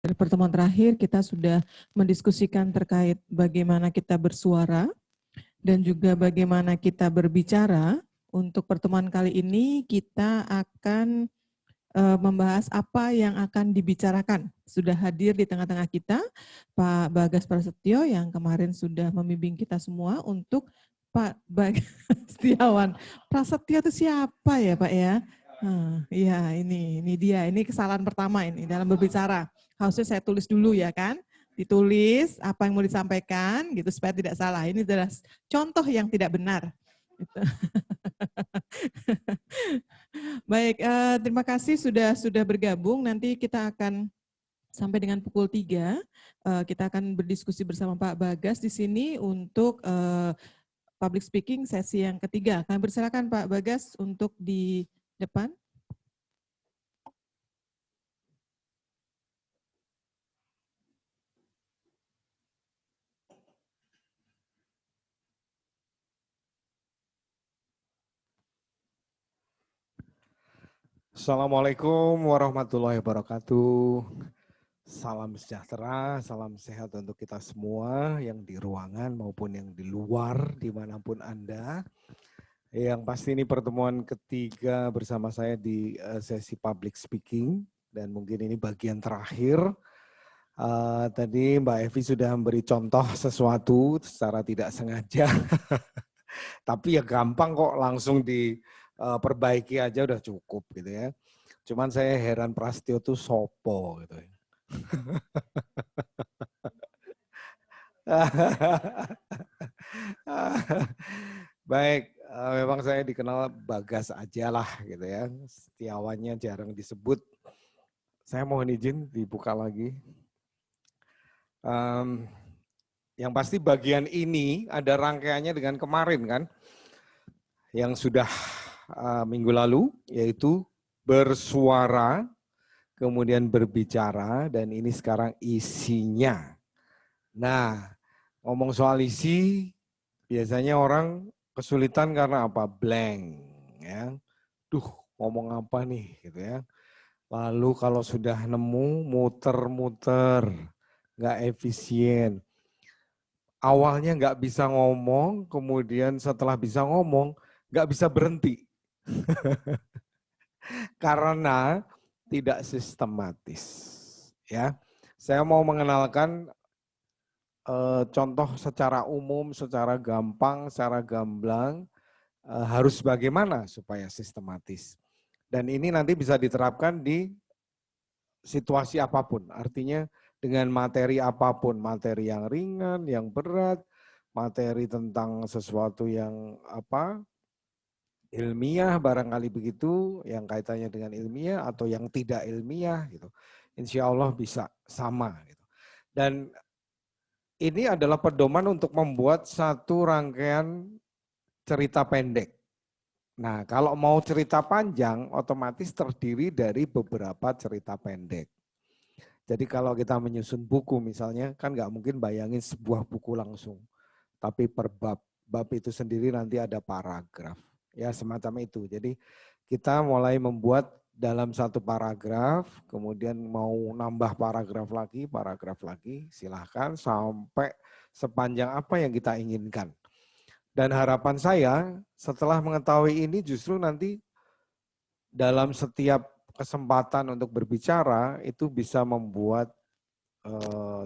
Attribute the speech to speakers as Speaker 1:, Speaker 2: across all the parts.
Speaker 1: Dari pertemuan terakhir kita sudah mendiskusikan terkait bagaimana kita bersuara dan juga bagaimana kita berbicara. Untuk pertemuan kali ini kita akan membahas apa yang akan dibicarakan. Sudah hadir di tengah-tengah kita Pak Bagas Prasetyo yang kemarin sudah membimbing kita semua untuk Pak Bagas Setiawan. Prasetyo itu siapa ya Pak ya? Iya ini dia, ini kesalahan pertama ini dalam berbicara. Harusnya saya tulis dulu ya kan, ditulis apa yang mau disampaikan gitu supaya tidak salah. Ini adalah contoh yang tidak benar. Gitu. Baik, terima kasih sudah bergabung. Nanti kita akan sampai dengan pukul 3, kita akan berdiskusi bersama Pak Bagas di sini untuk public speaking sesi yang ketiga. Kami persilakan Pak Bagas untuk di depan.
Speaker 2: Assalamualaikum warahmatullahi wabarakatuh. Salam sejahtera, salam sehat untuk kita semua yang di ruangan maupun yang di luar dimanapun Anda. Yang pasti ini pertemuan ketiga bersama saya di sesi public speaking dan mungkin ini bagian terakhir. Tadi Mbak Evi sudah memberi contoh sesuatu secara tidak sengaja, tapi ya gampang kok langsung diperbaiki aja udah cukup gitu ya. Cuman saya heran Prasetyo tuh sopo gitu ya. Baik, memang saya dikenal Bagas aja lah gitu ya. Setiawannya jarang disebut. Saya mohon izin dibuka lagi. Yang pasti bagian ini ada rangkaiannya dengan kemarin kan. Yang sudah minggu lalu yaitu bersuara, kemudian berbicara, dan ini sekarang isinya. Nah, ngomong soal isi, biasanya orang kesulitan karena apa? Blank. Ya. Duh, ngomong apa nih? Gitu ya. Lalu kalau sudah nemu, muter-muter, nggak efisien. Awalnya nggak bisa ngomong, kemudian setelah bisa ngomong, nggak bisa berhenti. Karena tidak sistematis. Ya, saya mau mengenalkan contoh secara umum, secara gampang, secara gamblang, harus bagaimana supaya sistematis. Dan ini nanti bisa diterapkan di situasi apapun, artinya dengan materi apapun, materi yang ringan, yang berat, materi tentang sesuatu yang ilmiah barangkali begitu, yang kaitannya dengan ilmiah atau yang tidak ilmiah gitu. Insya Allah bisa sama gitu. Dan ini adalah pedoman untuk membuat satu rangkaian cerita pendek. Nah, kalau mau cerita panjang, otomatis terdiri dari beberapa cerita pendek. Jadi kalau kita menyusun buku misalnya, kan nggak mungkin bayangin sebuah buku langsung. Tapi per bab, bab itu sendiri nanti ada paragraf. Ya semacam itu. Jadi kita mulai membuat dalam satu paragraf, kemudian mau nambah paragraf lagi, silahkan sampai sepanjang apa yang kita inginkan. Dan harapan saya setelah mengetahui ini justru nanti dalam setiap kesempatan untuk berbicara itu bisa membuat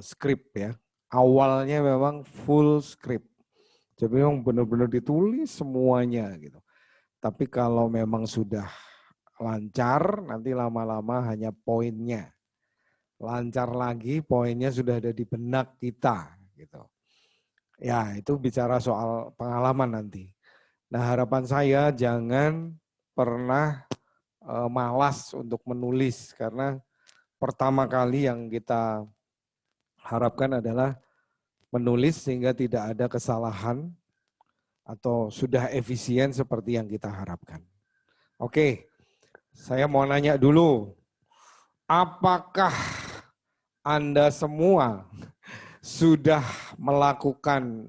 Speaker 2: skrip ya. Awalnya memang full script. Jadi memang benar-benar ditulis semuanya gitu. Tapi kalau memang sudah lancar, nanti lama-lama hanya poinnya. Lancar lagi, poinnya sudah ada di benak kita gitu. Ya, itu bicara soal pengalaman nanti. Nah, harapan saya jangan pernah malas untuk menulis karena pertama kali yang kita harapkan adalah menulis sehingga tidak ada kesalahan atau sudah efisien seperti yang kita harapkan. Oke, saya mau nanya dulu, apakah Anda semua sudah melakukan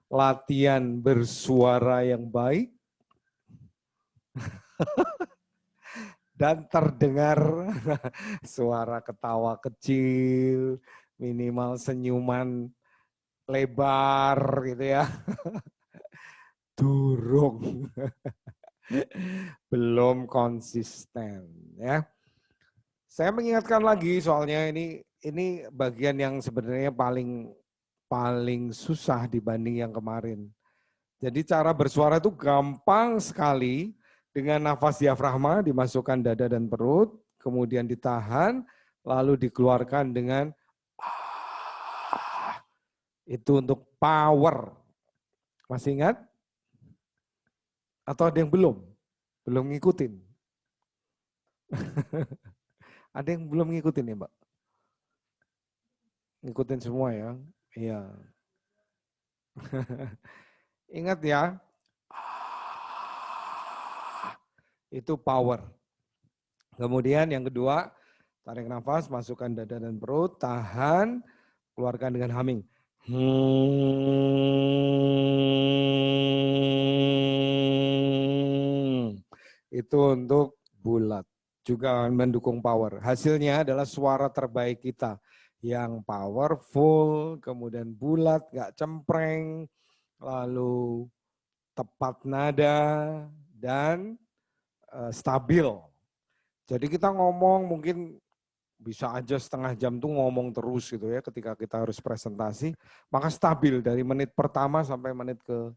Speaker 2: latihan bersuara yang baik? dan terdengar suara ketawa kecil, minimal senyuman lebar gitu ya. Durung. Belum konsisten ya. Saya mengingatkan lagi soalnya ini bagian yang sebenarnya paling susah dibanding yang kemarin. Jadi cara bersuara itu gampang sekali dengan nafas diafragma dimasukkan dada dan perut, kemudian ditahan, lalu dikeluarkan dengan itu untuk power. Masih ingat? Atau ada yang belum? Belum ngikutin? Ada yang belum ngikutin ya, Mbak? Ngikutin semua ya? Iya. Ingat ya, itu power. Kemudian yang kedua, tarik nafas, masukkan dada dan perut, tahan, keluarkan dengan humming. Itu untuk bulat. Juga mendukung power. Hasilnya adalah suara terbaik kita. Yang powerful, kemudian bulat, gak cempreng, lalu tepat nada, dan stabil. Jadi kita ngomong mungkin bisa aja setengah jam tuh ngomong terus gitu ya ketika kita harus presentasi, maka stabil dari menit pertama sampai menit ke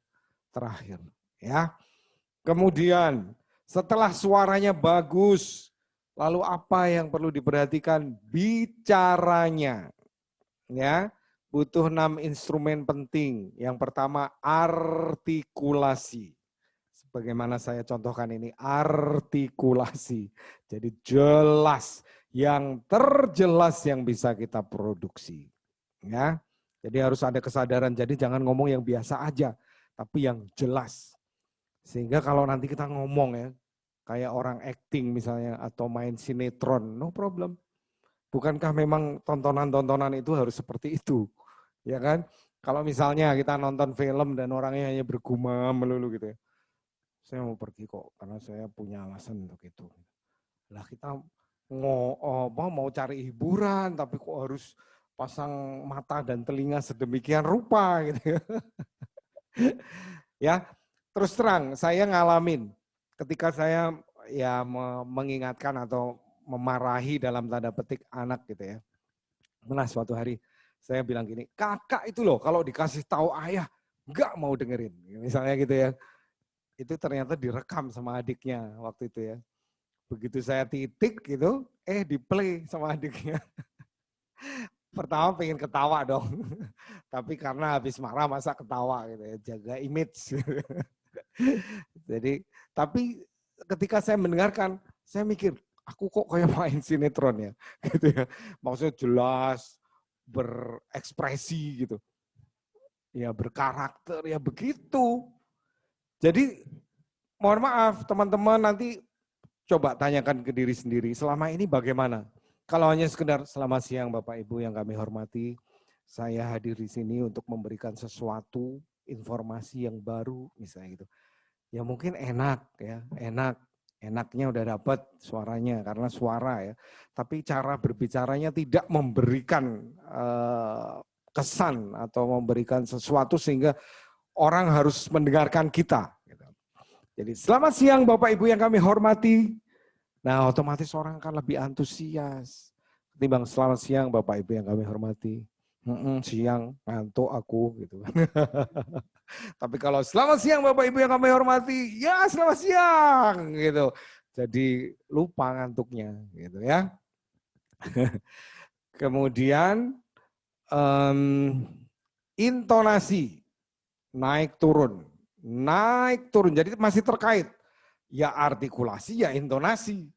Speaker 2: terakhir ya. Kemudian setelah suaranya bagus, lalu apa yang perlu diperhatikan? Bicaranya ya. Butuh 6 instrumen penting. Yang pertama artikulasi. Bagaimana saya contohkan ini, artikulasi. Jadi jelas, yang terjelas yang bisa kita produksi. Ya, jadi harus ada kesadaran, jadi jangan ngomong yang biasa aja, tapi yang jelas. Sehingga kalau nanti kita ngomong ya, kayak orang acting misalnya, atau main sinetron, no problem. Bukankah memang tontonan-tontonan itu harus seperti itu? Ya kan? Kalau misalnya kita nonton film dan orangnya hanya bergumam melulu gitu ya, saya mau pergi kok karena saya punya alasan untuk itu. Lah kita mau cari hiburan tapi kok harus pasang mata dan telinga sedemikian rupa gitu. Ya, terus terang saya ngalamin ketika saya ya mengingatkan atau memarahi dalam tanda petik anak gitu ya. Nah suatu hari saya bilang gini, kakak itu loh kalau dikasih tahu ayah nggak mau dengerin, misalnya gitu ya. Itu ternyata direkam sama adiknya waktu itu ya. Begitu saya titik gitu, di play sama adiknya. Pertama pengen ketawa dong, tapi karena habis marah masa ketawa gitu ya, jaga image. Jadi, tapi ketika saya mendengarkan, saya mikir, aku kok kayak main sinetron ya, gitu ya. Maksudnya jelas, berekspresi gitu, ya berkarakter ya begitu. Jadi mohon maaf teman-teman, nanti coba tanyakan ke diri sendiri, selama ini bagaimana? Kalau hanya sekedar selamat siang Bapak Ibu yang kami hormati, saya hadir di sini untuk memberikan sesuatu informasi yang baru misalnya gitu. Ya mungkin enak ya, enaknya udah dapat suaranya karena suara ya. Tapi cara berbicaranya tidak memberikan kesan atau memberikan sesuatu sehingga orang harus mendengarkan kita. Jadi selamat siang Bapak Ibu yang kami hormati. Nah otomatis orang akan lebih antusias. Ketimbang selamat siang Bapak Ibu yang kami hormati. Siang ngantuk aku gitu. Tapi kalau selamat siang Bapak Ibu yang kami hormati, ya selamat siang gitu. Jadi lupa ngantuknya gitu ya. Kemudian intonasi naik turun. Jadi masih terkait. Ya artikulasi, ya intonasi.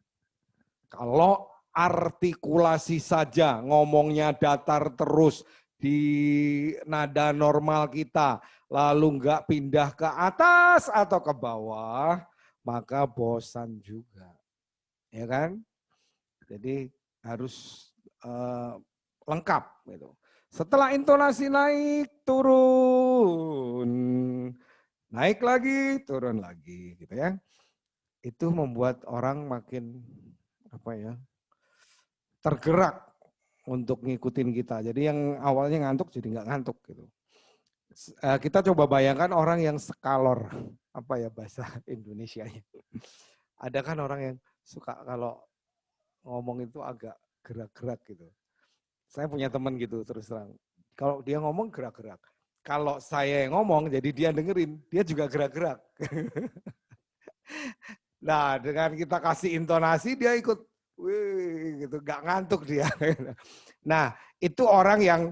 Speaker 2: Kalau artikulasi saja, ngomongnya datar terus di nada normal kita, lalu enggak pindah ke atas atau ke bawah, maka bosan juga. Ya kan? Jadi harus lengkap gitu. Setelah intonasi naik, turun. Naik lagi, turun lagi gitu ya. Itu membuat orang makin tergerak untuk ngikutin kita. Jadi yang awalnya ngantuk jadi nggak ngantuk gitu. Kita coba bayangkan orang yang skalor, bahasa Indonesianya. Ada kan orang yang suka kalau ngomong itu agak gerak-gerak gitu. Saya punya teman gitu terus terang. Kalau dia ngomong gerak-gerak. Kalau saya yang ngomong jadi dia dengerin, dia juga gerak-gerak. Nah, dengan kita kasih intonasi dia ikut, wih gitu, gak ngantuk dia. Nah, itu orang yang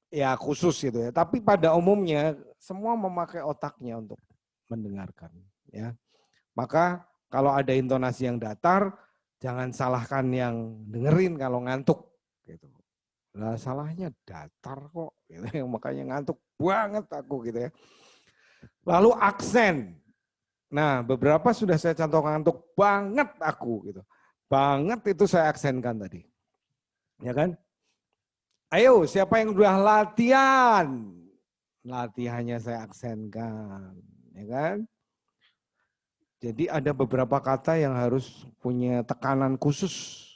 Speaker 2: ya khusus gitu ya. Tapi pada umumnya semua memakai otaknya untuk mendengarkan. Ya, maka kalau ada intonasi yang datar, jangan salahkan yang dengerin kalau ngantuk. Gitu. Lah salahnya datar kok, gitu. Makanya ngantuk banget aku gitu ya. Lalu aksen. Nah, beberapa sudah saya cantumkan ngantuk banget aku gitu. Banget itu saya aksenkan tadi. Ya kan? Ayo, siapa yang udah latihan? Latihannya saya aksenkan, ya kan? Jadi ada beberapa kata yang harus punya tekanan khusus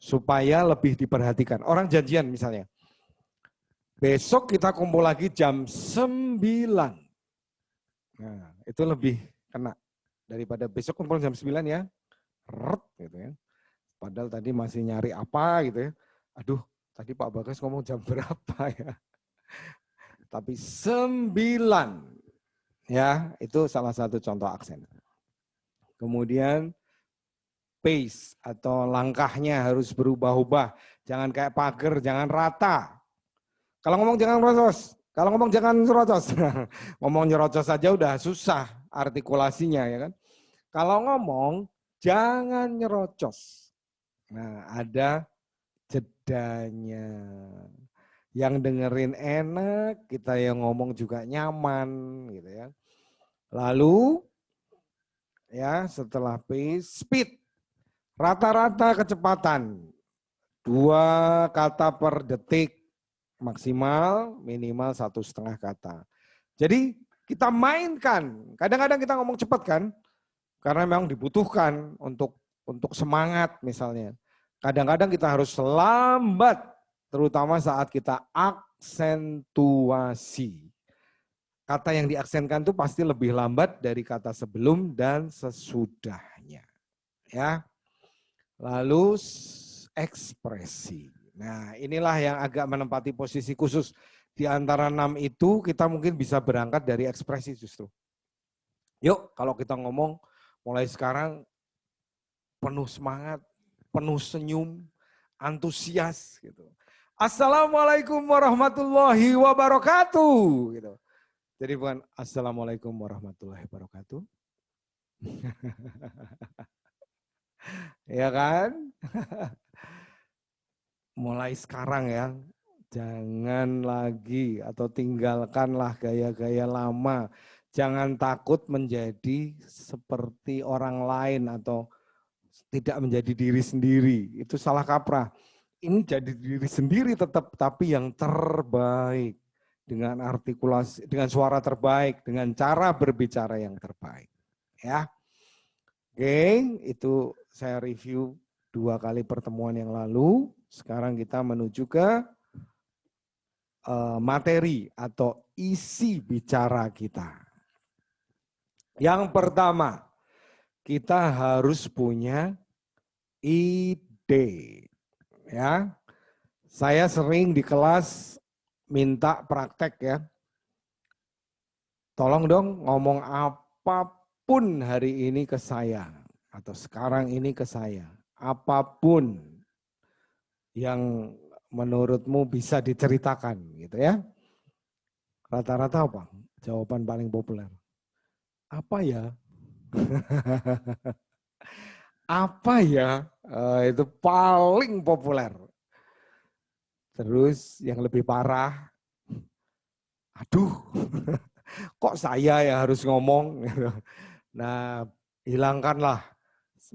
Speaker 2: supaya lebih diperhatikan. Orang janjian misalnya. Besok kita kumpul lagi jam 9. Nah, itu lebih kena daripada besok kumpul jam 9 ya. Gitu ya. Padahal tadi masih nyari apa gitu ya. Aduh, tadi Pak Bagas ngomong jam berapa ya. Tapi 9 ya, itu salah satu contoh aksen. Kemudian pace atau langkahnya harus berubah-ubah. Jangan kayak pagar, jangan rata. Kalau ngomong jangan nyerocos. Kalau ngomong jangan nyerocos. Ngomong nyerocos saja udah susah artikulasinya ya kan. Kalau ngomong jangan nyerocos. Nah, ada jedanya. Yang dengerin enak, kita yang ngomong juga nyaman gitu ya. Lalu ya setelah pace, speed. Rata-rata kecepatan 2 kata per detik maksimal, minimal 1,5 kata. Jadi kita mainkan. Kadang-kadang kita ngomong cepat kan, karena memang dibutuhkan untuk semangat misalnya. Kadang-kadang kita harus lambat, terutama saat kita aksentuasi. Kata yang diaksenkan itu pasti lebih lambat dari kata sebelum dan sesudahnya. Ya. Lalu ekspresi. Nah, inilah yang agak menempati posisi khusus. Di antara 6 itu kita mungkin bisa berangkat dari ekspresi justru. Yuk, kalau kita ngomong mulai sekarang penuh semangat, penuh senyum, antusias gitu. Assalamualaikum warahmatullahi wabarakatuh gitu. Jadi bukan Assalamualaikum warahmatullahi wabarakatuh. Ya kan? Mulai sekarang ya, jangan lagi atau tinggalkanlah gaya-gaya lama. Jangan takut menjadi seperti orang lain atau tidak menjadi diri sendiri. Itu salah kaprah. Ini jadi diri sendiri tetap, tapi yang terbaik. Dengan artikulasi, dengan suara terbaik, dengan cara berbicara yang terbaik. Ya. Oke, itu saya review 2 kali pertemuan yang lalu. Sekarang kita menuju ke materi atau isi bicara kita. Yang pertama, kita harus punya ide. Ya, saya sering di kelas minta praktek ya. Tolong dong ngomong apapun hari ini ke saya atau sekarang ini ke saya. Apapun yang menurutmu bisa diceritakan gitu ya. Rata-rata apa? Jawaban paling populer. Apa ya? Apa ya? Itu paling populer. Terus yang lebih parah, aduh, kok saya ya harus ngomong? Nah, hilangkanlah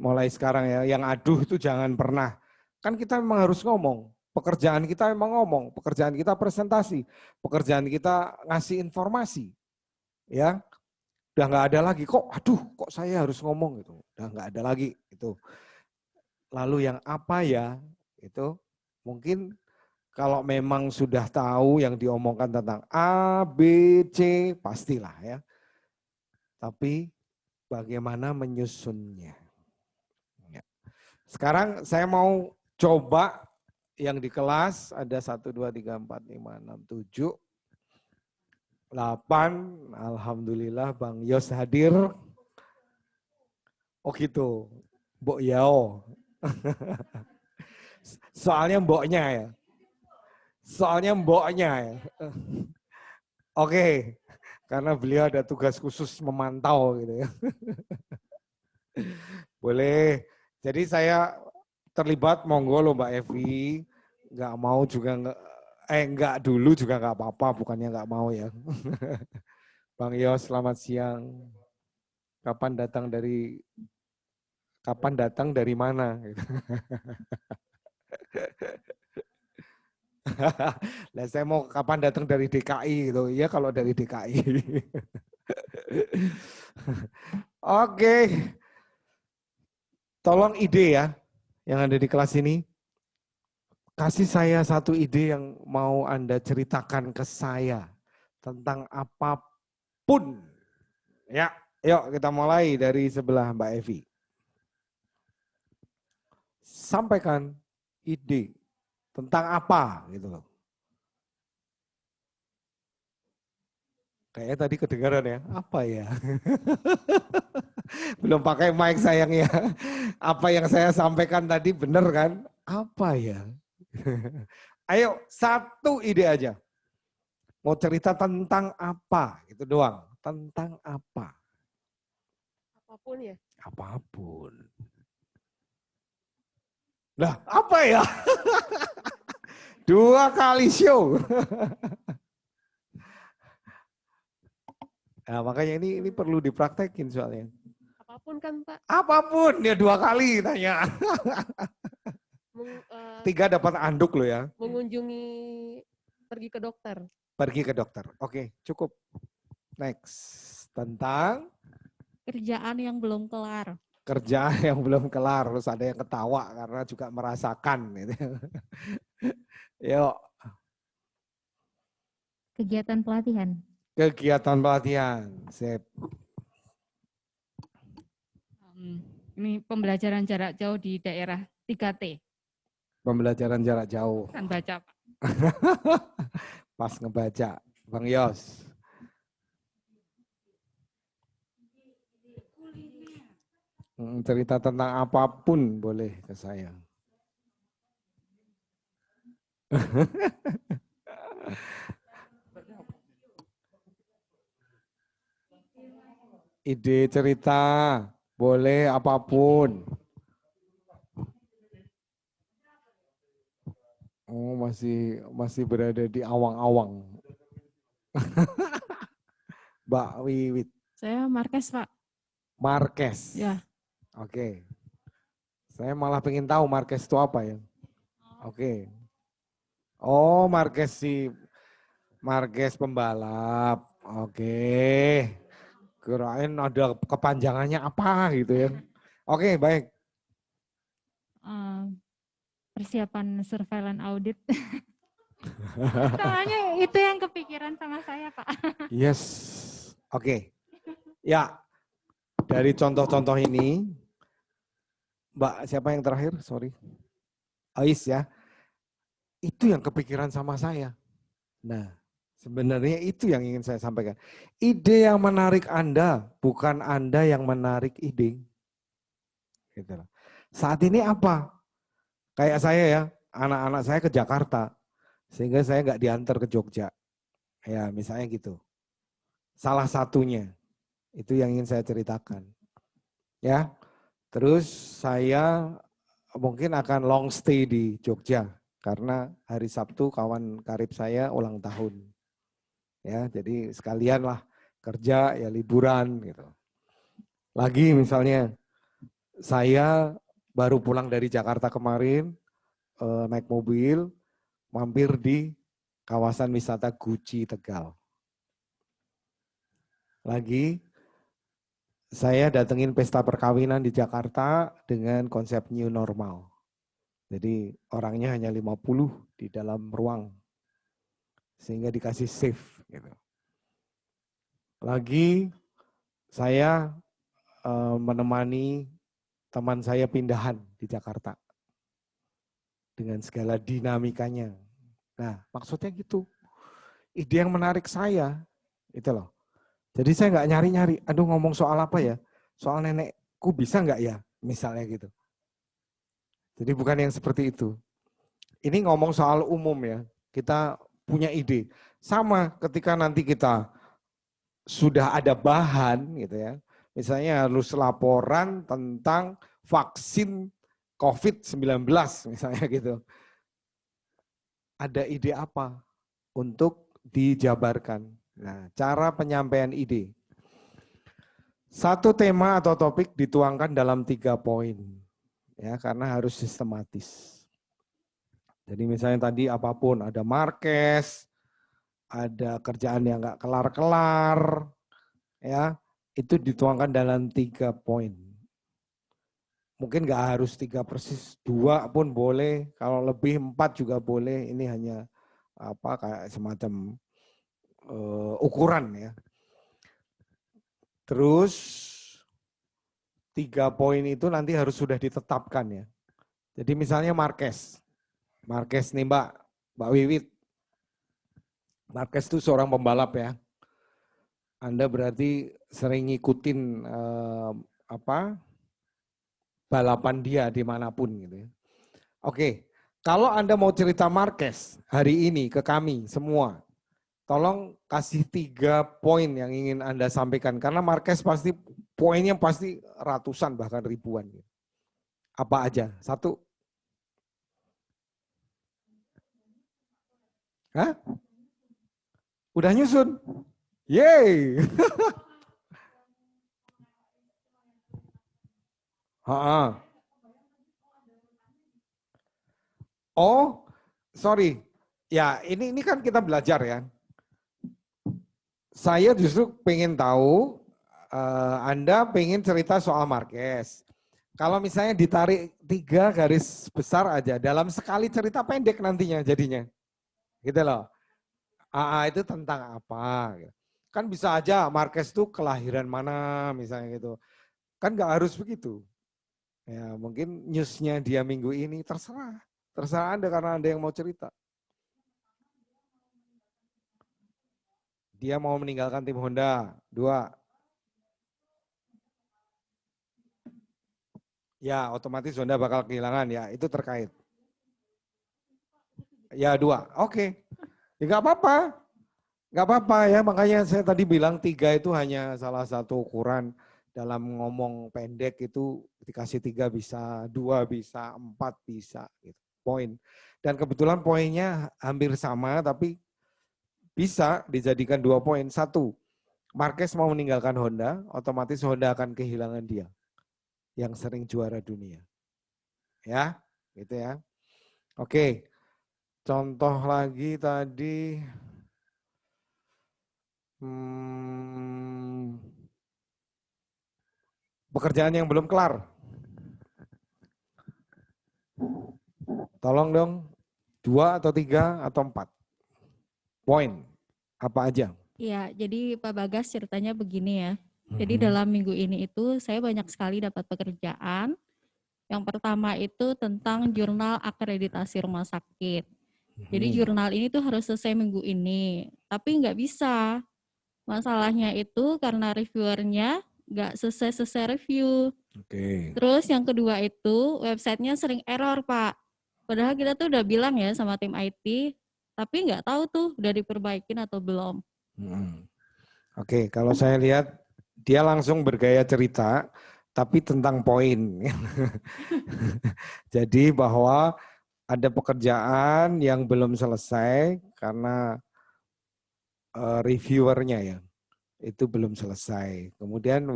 Speaker 2: mulai sekarang ya. Yang aduh itu jangan pernah. Kan kita memang harus ngomong. Pekerjaan kita memang ngomong. Pekerjaan kita presentasi. Pekerjaan kita ngasih informasi. Ya, udah nggak ada lagi. Kok, aduh, kok saya harus ngomong gitu. Udah nggak ada lagi itu. Lalu yang apa ya? Itu mungkin kalau memang sudah tahu yang diomongkan tentang A, B, C, pastilah ya. Tapi bagaimana menyusunnya? Ya. Sekarang saya mau coba yang di kelas ada 1, 2, 3, 4, 5, 6, 7, 8. Alhamdulillah Bang Yos hadir. Oh gitu, Mbok Yao. Soalnya mboknya ya. Soalnya mboknya ya. Oke, karena beliau ada tugas khusus memantau gitu ya. Boleh. Jadi saya terlibat, monggo loh Mbak Evi. Nggak mau juga nggak dulu juga nggak apa-apa, bukannya nggak mau ya. Bang Yos, selamat siang. Kapan datang dari mana? Lah saya mau kapan datang dari DKI gitu. Iya kalau dari DKI. Oke. Tolong ide ya yang ada di kelas ini. Kasih saya satu ide yang mau Anda ceritakan ke saya tentang apapun. Ya, yuk kita mulai dari sebelah Mbak Evi. Sampaikan ide tentang apa gitu loh. Kayaknya tadi kedengaran ya, apa ya? Belum pakai mic sayangnya. Apa yang saya sampaikan tadi benar kan? Apa ya? Ayo, satu ide aja. Mau cerita tentang apa? Itu doang. Tentang apa?
Speaker 3: Apapun ya.
Speaker 2: Apapun. Lah, apa ya? 2 kali show. Nah, makanya ini perlu dipraktekin soalnya.
Speaker 3: Apapun kan Pak.
Speaker 2: Apapun, ya 2 kali tanya. 3 dapat anduk loh ya.
Speaker 3: Mengunjungi, pergi ke dokter.
Speaker 2: Pergi ke dokter. Oke, cukup. Next. Tentang
Speaker 4: kerjaan yang belum kelar.
Speaker 2: Kerja yang belum kelar. Terus ada yang ketawa karena juga merasakan. Gitu. Yuk.
Speaker 4: Kegiatan pelatihan.
Speaker 2: Kegiatan pelatihan. Sip.
Speaker 4: Ini pembelajaran jarak jauh di daerah 3T.
Speaker 2: Pembelajaran jarak jauh.
Speaker 4: Kan baca Pak.
Speaker 2: Pas ngebaca. Bang Yos. Cerita tentang apapun boleh ke saya. Ide cerita boleh apapun. Oh, masih berada di awang-awang. Mbak Wiwit.
Speaker 4: Saya Marques Pak.
Speaker 2: Marques.
Speaker 4: Ya.
Speaker 2: Oke. Saya malah pengen tahu Marques itu apa ya. Oke. Oh, Marques pembalap. Oke. Kirain ada kepanjangannya apa gitu ya. Oke, baik.
Speaker 4: Persiapan surveillance audit. Soalnya itu yang kepikiran sama saya Pak.
Speaker 2: Yes. Oke. Ya, dari contoh-contoh ini, Mbak siapa yang terakhir? Sorry. Ais ya. Itu yang kepikiran sama saya. Nah, sebenarnya itu yang ingin saya sampaikan. Ide yang menarik Anda, bukan Anda yang menarik ide. Gitu. Saat ini apa? Kayak saya ya, anak-anak saya ke Jakarta, sehingga saya nggak diantar ke Jogja. Ya, misalnya gitu. Salah satunya, itu yang ingin saya ceritakan. Ya, terus saya mungkin akan long stay di Jogja, karena hari Sabtu kawan karib saya ulang tahun. Ya, jadi sekalian lah kerja ya liburan gitu. Lagi misalnya saya baru pulang dari Jakarta kemarin naik mobil mampir di kawasan wisata Guci Tegal. Lagi saya datengin pesta perkawinan di Jakarta dengan konsep new normal. Jadi orangnya hanya 50 di dalam ruang. Sehingga dikasih safe gitu. Lagi saya menemani teman saya pindahan di Jakarta dengan segala dinamikanya. Nah, maksudnya gitu. Ide yang menarik saya, itu loh. Jadi saya nggak nyari-nyari, aduh ngomong soal apa ya? Soal nenekku bisa nggak ya? Misalnya gitu. Jadi bukan yang seperti itu. Ini ngomong soal umum ya. Kita punya ide. Sama ketika nanti kita sudah ada bahan gitu ya. Misalnya harus laporan tentang vaksin COVID-19 misalnya gitu. Ada ide apa untuk dijabarkan? Nah, cara penyampaian ide. Satu tema atau topik dituangkan dalam 3 poin. Ya, karena harus sistematis. Jadi misalnya tadi apapun, ada markes, ada kerjaan yang nggak kelar-kelar, ya itu dituangkan dalam 3 poin. Mungkin nggak harus 3 persis, 2 pun boleh, kalau lebih 4 juga boleh. Ini hanya apa kayak semacam ukuran ya. Terus 3 poin itu nanti harus sudah ditetapkan ya. Jadi misalnya markes nih Mbak Wiwit. Marquez itu seorang pembalap ya. Anda berarti sering ngikutin balapan dia dimanapun gitu ya. Oke, kalau Anda mau cerita Marquez hari ini ke kami semua, tolong kasih 3 poin yang ingin Anda sampaikan. Karena Marquez pasti poinnya pasti ratusan bahkan ribuan. Apa aja? 1. Hah? Udah nyusun? Yeay. Oh, sorry. Ya, ini kan kita belajar ya. Saya justru pengen tahu Anda pengen cerita soal Marquez. Kalau misalnya ditarik 3 garis besar aja, dalam sekali cerita pendek nantinya jadinya. Gitu loh. Itu tentang apa? Kan bisa aja Marquez itu kelahiran mana misalnya gitu. Kan nggak harus begitu. Ya mungkin newsnya dia minggu ini terserah. Terserah Anda karena Anda yang mau cerita. Dia mau meninggalkan tim Honda. 2. Ya otomatis Honda bakal kehilangan ya. Itu terkait. Ya 2. Oke. Ya nggak apa-apa. Nggak apa-apa ya. Makanya saya tadi bilang 3 itu hanya salah satu ukuran. Dalam ngomong pendek itu dikasih 3 bisa, 2 bisa, 4 bisa. Gitu. Poin. Dan kebetulan poinnya hampir sama tapi bisa dijadikan 2 poin. 1, Marquez mau meninggalkan Honda, otomatis Honda akan kehilangan dia yang sering juara dunia. Ya, gitu ya. Oke, contoh lagi tadi. Pekerjaan yang belum kelar. Tolong dong, 2 atau 3 atau 4. Poin, apa aja?
Speaker 5: Ya, jadi Pak Bagas ceritanya begini ya. Jadi dalam minggu ini itu saya banyak sekali dapat pekerjaan. Yang pertama itu tentang jurnal akreditasi rumah sakit. Jadi jurnal ini tuh harus selesai minggu ini. Tapi nggak bisa. Masalahnya itu karena reviewernya nggak selesai review.
Speaker 2: Oke.
Speaker 5: Terus yang kedua itu websitenya sering error Pak. Padahal kita tuh udah bilang ya sama tim IT, tapi nggak tahu tuh udah diperbaikin atau belum.
Speaker 2: Oke, kalau saya lihat dia langsung bergaya cerita, tapi tentang poin. Jadi bahwa ada pekerjaan yang belum selesai karena reviewernya ya, itu belum selesai. Kemudian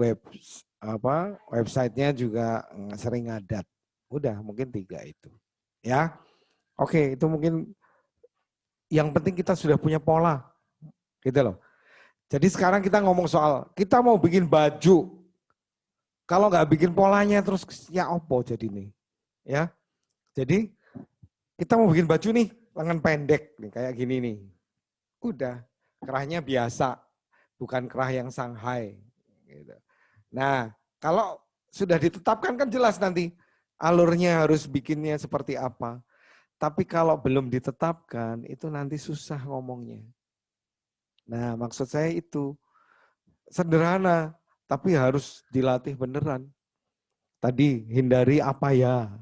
Speaker 2: websitenya juga sering ngadat. Udah, mungkin 3 itu. Ya, oke, itu mungkin yang penting kita sudah punya pola, gitu loh. Jadi sekarang kita ngomong soal, kita mau bikin baju, Kalau nggak bikin polanya terus ya opo jadi nih. Ya. Jadi kita mau bikin baju nih lengan pendek nih kayak gini nih. Udah, kerahnya biasa, bukan kerah yang Shanghai. Gitu. Nah, kalau sudah ditetapkan kan jelas nanti alurnya harus bikinnya seperti apa. Tapi kalau belum ditetapkan itu nanti susah ngomongnya. Nah, maksud saya itu sederhana, tapi harus dilatih beneran. Tadi hindari apa ya?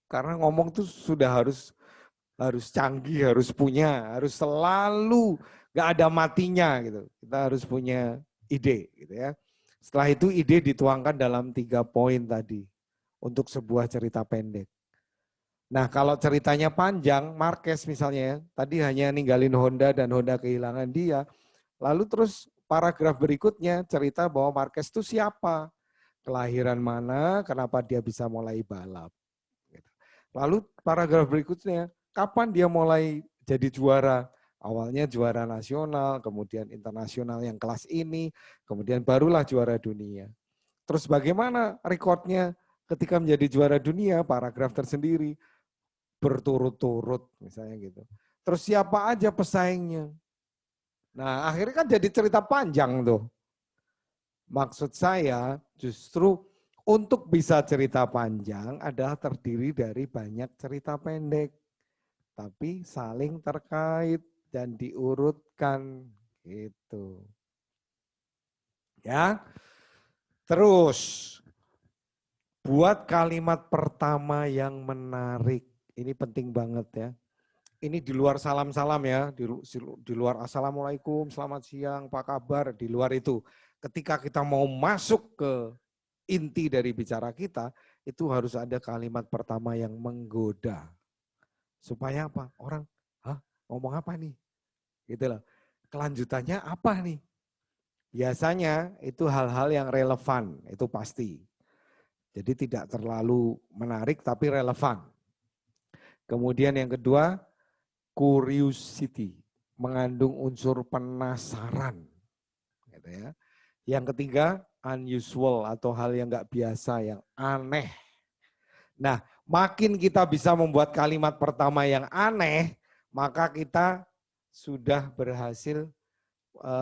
Speaker 2: Karena ngomong tuh sudah harus canggih, harus punya, harus selalu nggak ada matinya gitu. Kita harus punya ide gitu ya. Setelah itu ide dituangkan dalam 3 poin tadi untuk sebuah cerita pendek. Nah kalau ceritanya panjang, Marquez misalnya ya, tadi hanya ninggalin Honda dan Honda kehilangan dia. Lalu terus paragraf berikutnya cerita bahwa Marquez itu siapa, kelahiran mana, kenapa dia bisa mulai balap. Lalu paragraf berikutnya, kapan dia mulai jadi juara? Awalnya juara nasional, kemudian internasional yang kelas ini, kemudian barulah juara dunia. Terus bagaimana rekodnya ketika menjadi juara dunia, paragraf tersendiri, berturut-turut misalnya gitu. Terus siapa aja pesaingnya? Nah akhirnya kan jadi cerita panjang tuh. Maksud saya justru untuk bisa cerita panjang adalah terdiri dari banyak cerita pendek, tapi saling terkait dan diurutkan gitu. Ya. Terus buat kalimat pertama yang menarik. Ini penting banget ya. Ini di luar salam-salam ya, di luar assalamualaikum, selamat siang, apa kabar, di luar itu. Ketika kita mau masuk ke inti dari bicara kita, itu harus ada kalimat pertama yang menggoda. Supaya apa? Orang, hah, ngomong apa nih? Gitu loh. Kelanjutannya apa nih? Biasanya itu hal-hal yang relevan, itu pasti. Jadi tidak terlalu menarik tapi relevan. Kemudian yang kedua, curiosity, mengandung unsur penasaran. Gitu ya. Yang ketiga, unusual atau hal yang nggak biasa, yang aneh. Nah, makin kita bisa membuat kalimat pertama yang aneh, maka kita sudah berhasil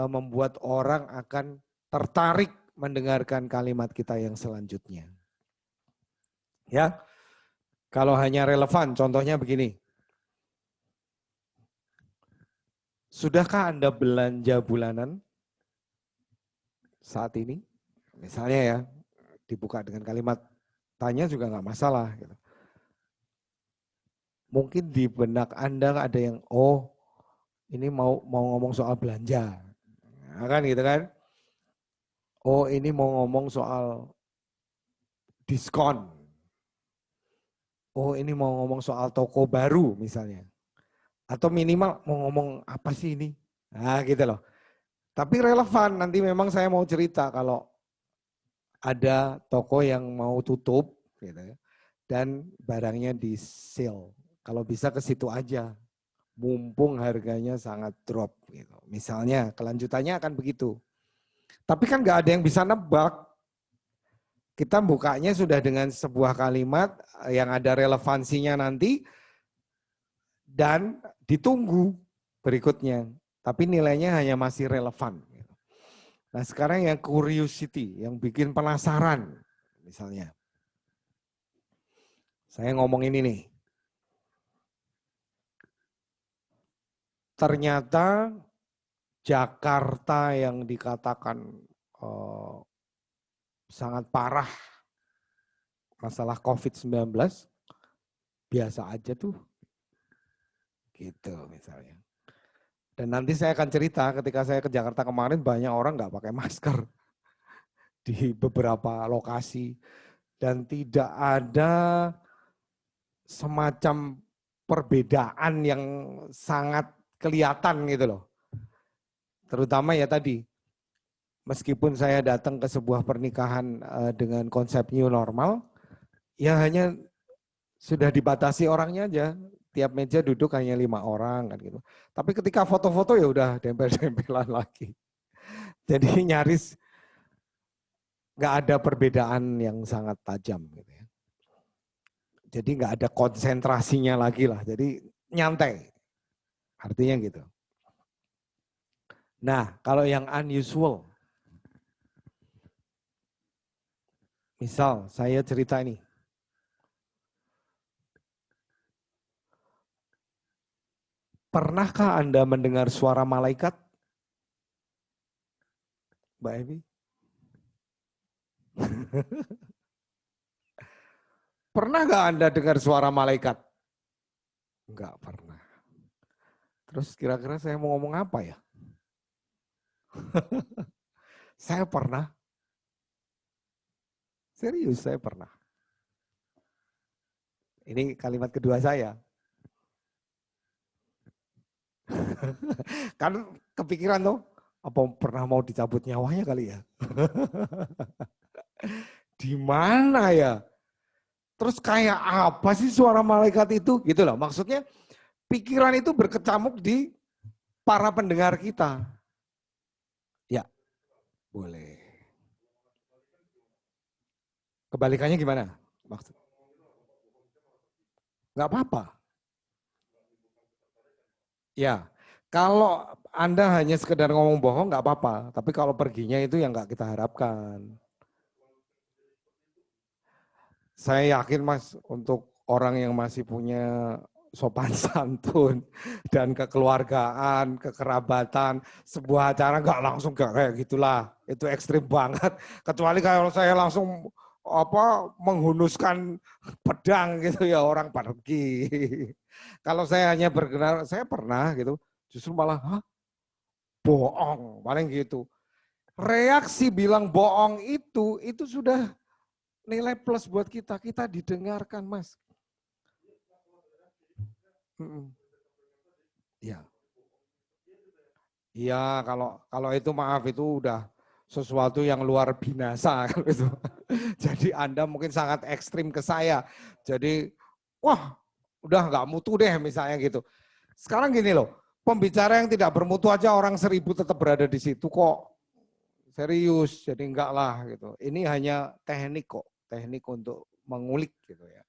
Speaker 2: membuat orang akan tertarik mendengarkan kalimat kita yang selanjutnya. Ya, kalau hanya relevan, contohnya begini. Sudahkah Anda belanja bulanan saat ini? Misalnya ya, dibuka dengan kalimat tanya juga nggak masalah. Gitu. Mungkin di benak Anda ada yang, oh ini mau ngomong soal belanja. Nah, kan gitu kan. Oh ini mau ngomong soal diskon. Oh ini mau ngomong soal toko baru misalnya. Atau minimal mau ngomong apa sih ini? Nah gitu loh. Tapi relevan, nanti memang saya mau cerita kalau ada toko yang mau tutup gitu ya, dan barangnya di sale. Kalau bisa ke situ aja, mumpung harganya sangat drop. Gitu. Misalnya kelanjutannya akan begitu. Tapi kan nggak ada yang bisa nebak. Kita bukanya sudah dengan sebuah kalimat yang ada relevansinya nanti, dan ditunggu berikutnya. Tapi nilainya hanya masih relevan. Nah sekarang yang curiosity, yang bikin penasaran. Misalnya, saya ngomong ini nih. Ternyata Jakarta yang dikatakan sangat parah masalah COVID-19, biasa aja tuh. Gitu misalnya. Dan nanti saya akan cerita ketika saya ke Jakarta kemarin banyak orang nggak pakai masker di beberapa lokasi. Dan tidak ada semacam perbedaan yang sangat kelihatan gitu loh. Terutama ya tadi, meskipun saya datang ke sebuah pernikahan dengan konsep new normal, ya hanya sudah dibatasi orangnya aja. Tiap meja duduk hanya 5 orang kan gitu. Tapi ketika foto-foto ya udah dempel-dempelan lagi. Jadi nyaris nggak ada perbedaan yang sangat tajam gitu ya. Jadi nggak ada konsentrasinya lagi lah. Jadi nyantai. Artinya gitu. Nah, kalau yang unusual. Misal saya cerita ini. Pernahkah Anda mendengar suara malaikat? Mbak Evi? Pernah nggak Anda dengar suara malaikat? Enggak pernah. Terus kira-kira saya mau ngomong apa ya? Saya pernah. Serius, saya pernah. Ini kalimat kedua saya. Kan kepikiran tuh, apa pernah mau dicabut nyawanya kali ya? Di mana ya? Terus kayak apa sih suara malaikat itu? Gitu loh. Maksudnya pikiran itu berkecamuk di para pendengar kita. Ya, boleh. Kebalikannya gimana? Maksud? Nggak apa-apa. Ya, kalau Anda hanya sekedar ngomong bohong nggak apa-apa. Tapi kalau perginya itu yang nggak kita harapkan. Saya yakin Mas, untuk orang yang masih punya sopan santun dan kekeluargaan, kekerabatan, sebuah acara nggak langsung kayak gitulah. Itu ekstrim banget. Kecuali kalau saya langsung menghunuskan pedang gitu ya orang pergi. Kalau saya hanya berkenan, saya pernah gitu, justru malah bohong, paling gitu. Reaksi bilang bohong itu sudah nilai plus buat kita, kita didengarkan Mas. Iya. Iya, kalau itu maaf itu udah sesuatu yang luar binasa kalau itu. Jadi Anda mungkin sangat ekstrim ke saya. Jadi wah, udah nggak mutu deh misalnya gitu. Sekarang gini loh, pembicara yang tidak bermutu aja orang 1000 tetap berada di situ kok. Serius, jadi enggak lah gitu. Ini hanya teknik kok, teknik untuk mengulik gitu ya.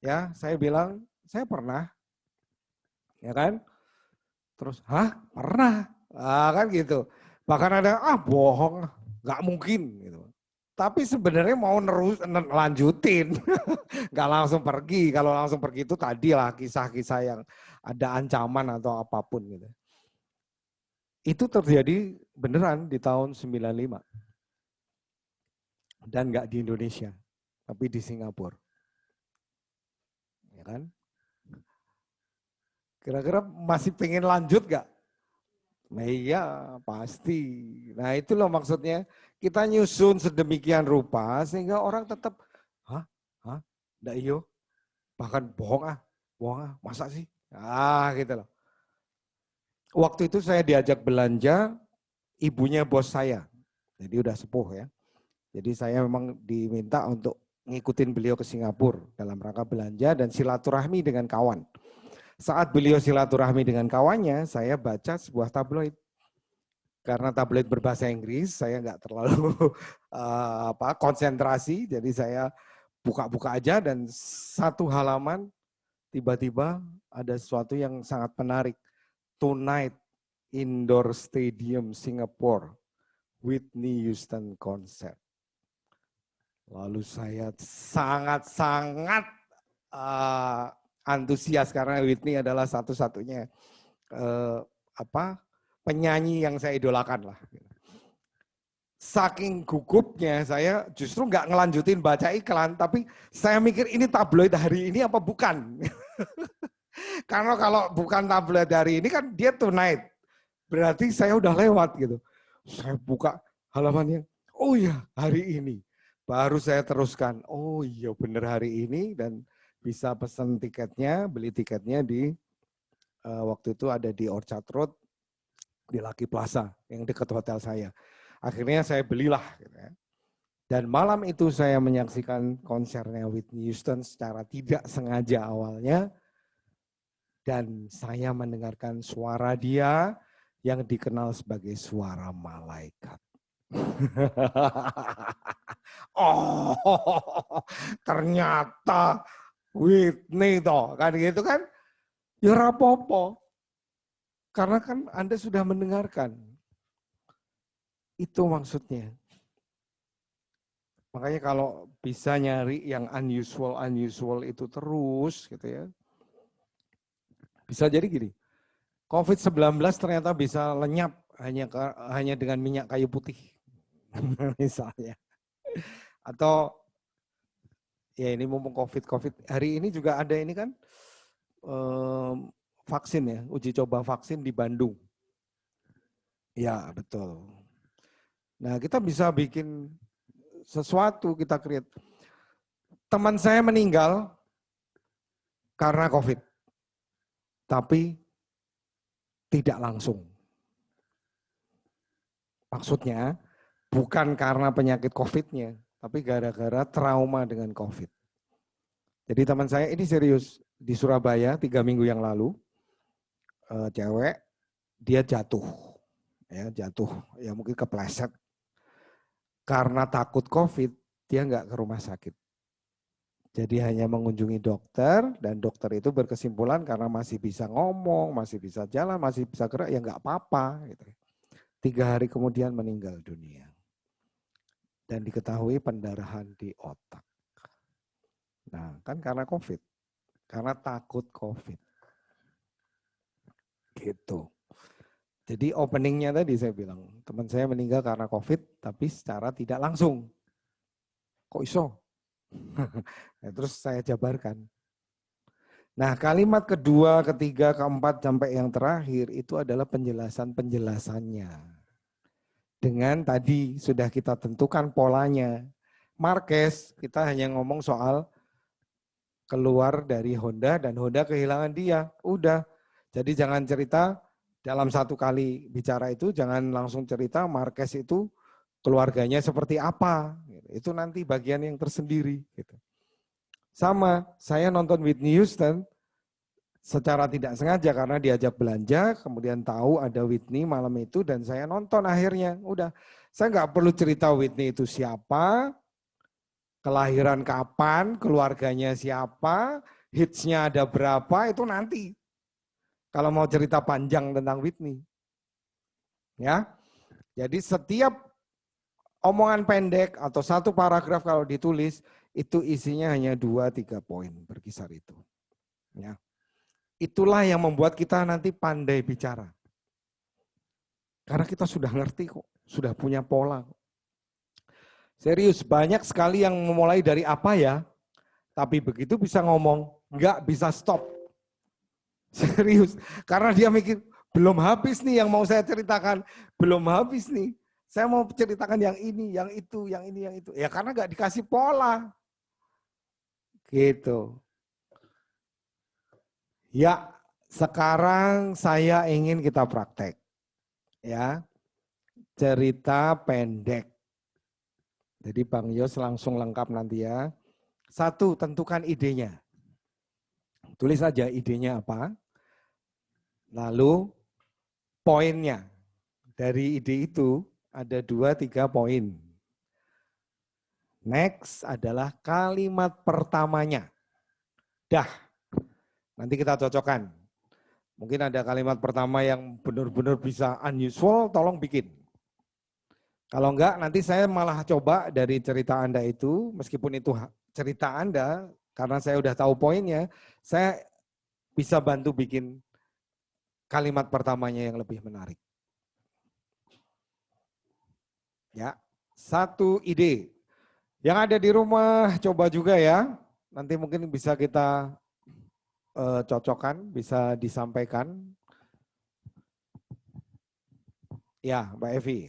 Speaker 2: Ya, saya bilang, saya pernah. Ya kan? Terus, pernah? Kan gitu. Bahkan ada, bohong, nggak mungkin gitu. Tapi sebenarnya mau lanjutin, nggak langsung pergi. Kalau langsung pergi itu tadilah kisah-kisah yang ada ancaman atau apapun gitu. Itu terjadi beneran di tahun 95. Dan nggak di Indonesia, tapi di Singapura. Ya kan? Kira-kira masih pengen lanjut nggak? Nah iya, pasti. Nah itu loh maksudnya, kita nyusun sedemikian rupa sehingga orang tetap, nggak iyo, bahkan bohong masa sih? Gitu loh. Waktu itu saya diajak belanja, ibunya bos saya, jadi udah sepuh ya. Jadi saya memang diminta untuk ngikutin beliau ke Singapura dalam rangka belanja dan silaturahmi dengan kawan. Saat beliau silaturahmi dengan kawannya, saya baca sebuah tabloid. Karena tabloid berbahasa Inggris, saya nggak terlalu konsentrasi, jadi saya buka-buka aja dan satu halaman tiba-tiba ada sesuatu yang sangat menarik. Tonight, Indoor Stadium Singapore, Whitney Houston concert. Lalu saya sangat-sangat antusias karena Whitney adalah satu-satunya penyanyi yang saya idolakan lah. Saking gugupnya saya justru nggak ngelanjutin baca iklan, tapi saya mikir ini tabloid hari ini apa bukan? Karena kalau bukan tabloid hari ini kan dia tonight, berarti saya udah lewat gitu. Saya buka halamannya, oh iya hari ini. Baru saya teruskan, oh iya bener hari ini dan bisa pesan tiketnya, beli tiketnya di waktu itu ada di Orchard Road, di Lucky Plaza yang dekat hotel saya. Akhirnya saya belilah. Gitu ya. Dan malam itu saya menyaksikan konsernya Whitney Houston secara tidak sengaja awalnya. Dan saya mendengarkan suara dia yang dikenal sebagai suara malaikat. Oh, ternyata Whitney toh, kan gitu kan? Ya rapopo. Karena kan Anda sudah mendengarkan. Itu maksudnya. Makanya kalau bisa nyari yang unusual itu terus gitu ya. Bisa jadi gini, COVID-19 ternyata bisa lenyap hanya dengan minyak kayu putih. Misalnya. Atau ya ini mumpung COVID. Hari ini juga ada ini kan vaksin ya, uji coba vaksin di Bandung. Ya betul. Nah kita bisa bikin sesuatu, kita create. Teman saya meninggal karena COVID. Tapi tidak langsung. Maksudnya bukan karena penyakit COVID-nya, tapi gara-gara trauma dengan COVID. Jadi teman saya ini serius, di Surabaya 3 minggu yang lalu, cewek, dia jatuh. Ya mungkin kepleset. Karena takut COVID, dia nggak ke rumah sakit. Jadi hanya mengunjungi dokter, dan dokter itu berkesimpulan karena masih bisa ngomong, masih bisa jalan, masih bisa gerak, ya nggak apa-apa. Gitu. 3 hari kemudian meninggal dunia. Dan diketahui pendarahan di otak. Nah kan karena COVID, karena takut COVID. Gitu. Jadi openingnya tadi saya bilang, teman saya meninggal karena COVID, tapi secara tidak langsung. Kok iso? Nah, terus saya jabarkan. Nah kalimat kedua, ketiga, keempat, sampai yang terakhir itu adalah penjelasannya. Dengan tadi sudah kita tentukan polanya. Marquez, kita hanya ngomong soal keluar dari Honda dan Honda kehilangan dia. Udah, jadi jangan cerita dalam satu kali bicara itu, jangan langsung cerita Marquez itu keluarganya seperti apa. Itu nanti bagian yang tersendiri. Sama, saya nonton Whitney Houston secara tidak sengaja karena diajak belanja, kemudian tahu ada Whitney malam itu dan saya nonton akhirnya. Udah, saya nggak perlu cerita Whitney itu siapa, kelahiran kapan, keluarganya siapa, hitsnya ada berapa, itu nanti. Kalau mau cerita panjang tentang Whitney. Ya, jadi setiap omongan pendek atau satu paragraf kalau ditulis, itu isinya hanya 2-3 poin berkisar itu. Ya. Itulah yang membuat kita nanti pandai bicara. Karena kita sudah ngerti kok, sudah punya pola. Serius, banyak sekali yang memulai dari apa ya, tapi begitu bisa ngomong, nggak bisa stop. Serius, karena dia mikir, belum habis nih yang mau saya ceritakan, belum habis nih. Saya mau ceritakan yang ini, yang itu, yang ini, yang itu. Ya karena nggak dikasih pola. Gitu. Ya, sekarang saya ingin kita praktek. Ya, cerita pendek. Jadi Bang Yos langsung lengkap nanti ya. 1, tentukan idenya. Tulis saja idenya apa. Lalu poinnya. Dari ide itu ada 2-3 poin. Next adalah kalimat pertamanya. Dah. Nanti kita cocokkan. Mungkin ada kalimat pertama yang benar-benar bisa unusual, tolong bikin. Kalau enggak, nanti saya malah coba dari cerita Anda itu, meskipun itu cerita Anda, karena saya udah tahu poinnya, saya bisa bantu bikin kalimat pertamanya yang lebih menarik. Ya, 1 ide. Yang ada di rumah coba juga ya. Nanti mungkin bisa kita cocokkan, bisa disampaikan. Ya, Mbak Evi.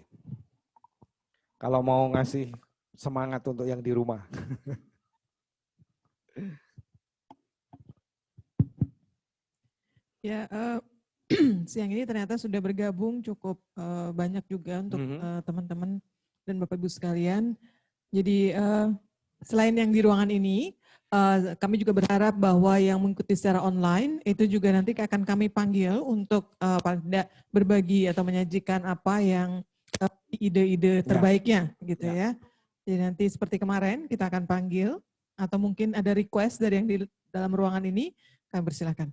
Speaker 2: Kalau mau ngasih semangat untuk yang di rumah.
Speaker 1: Ya, siang ini ternyata sudah bergabung cukup banyak juga untuk teman-teman dan Bapak Ibu sekalian. Jadi selain yang di ruangan ini, kami juga berharap bahwa yang mengikuti secara online itu juga nanti akan kami panggil untuk paling tidak berbagi atau menyajikan apa yang ide-ide
Speaker 2: Ya.
Speaker 1: terbaiknya gitu
Speaker 2: Ya.
Speaker 1: ya. Jadi nanti seperti kemarin kita akan panggil atau mungkin ada request dari yang di dalam ruangan ini, kami persilahkan.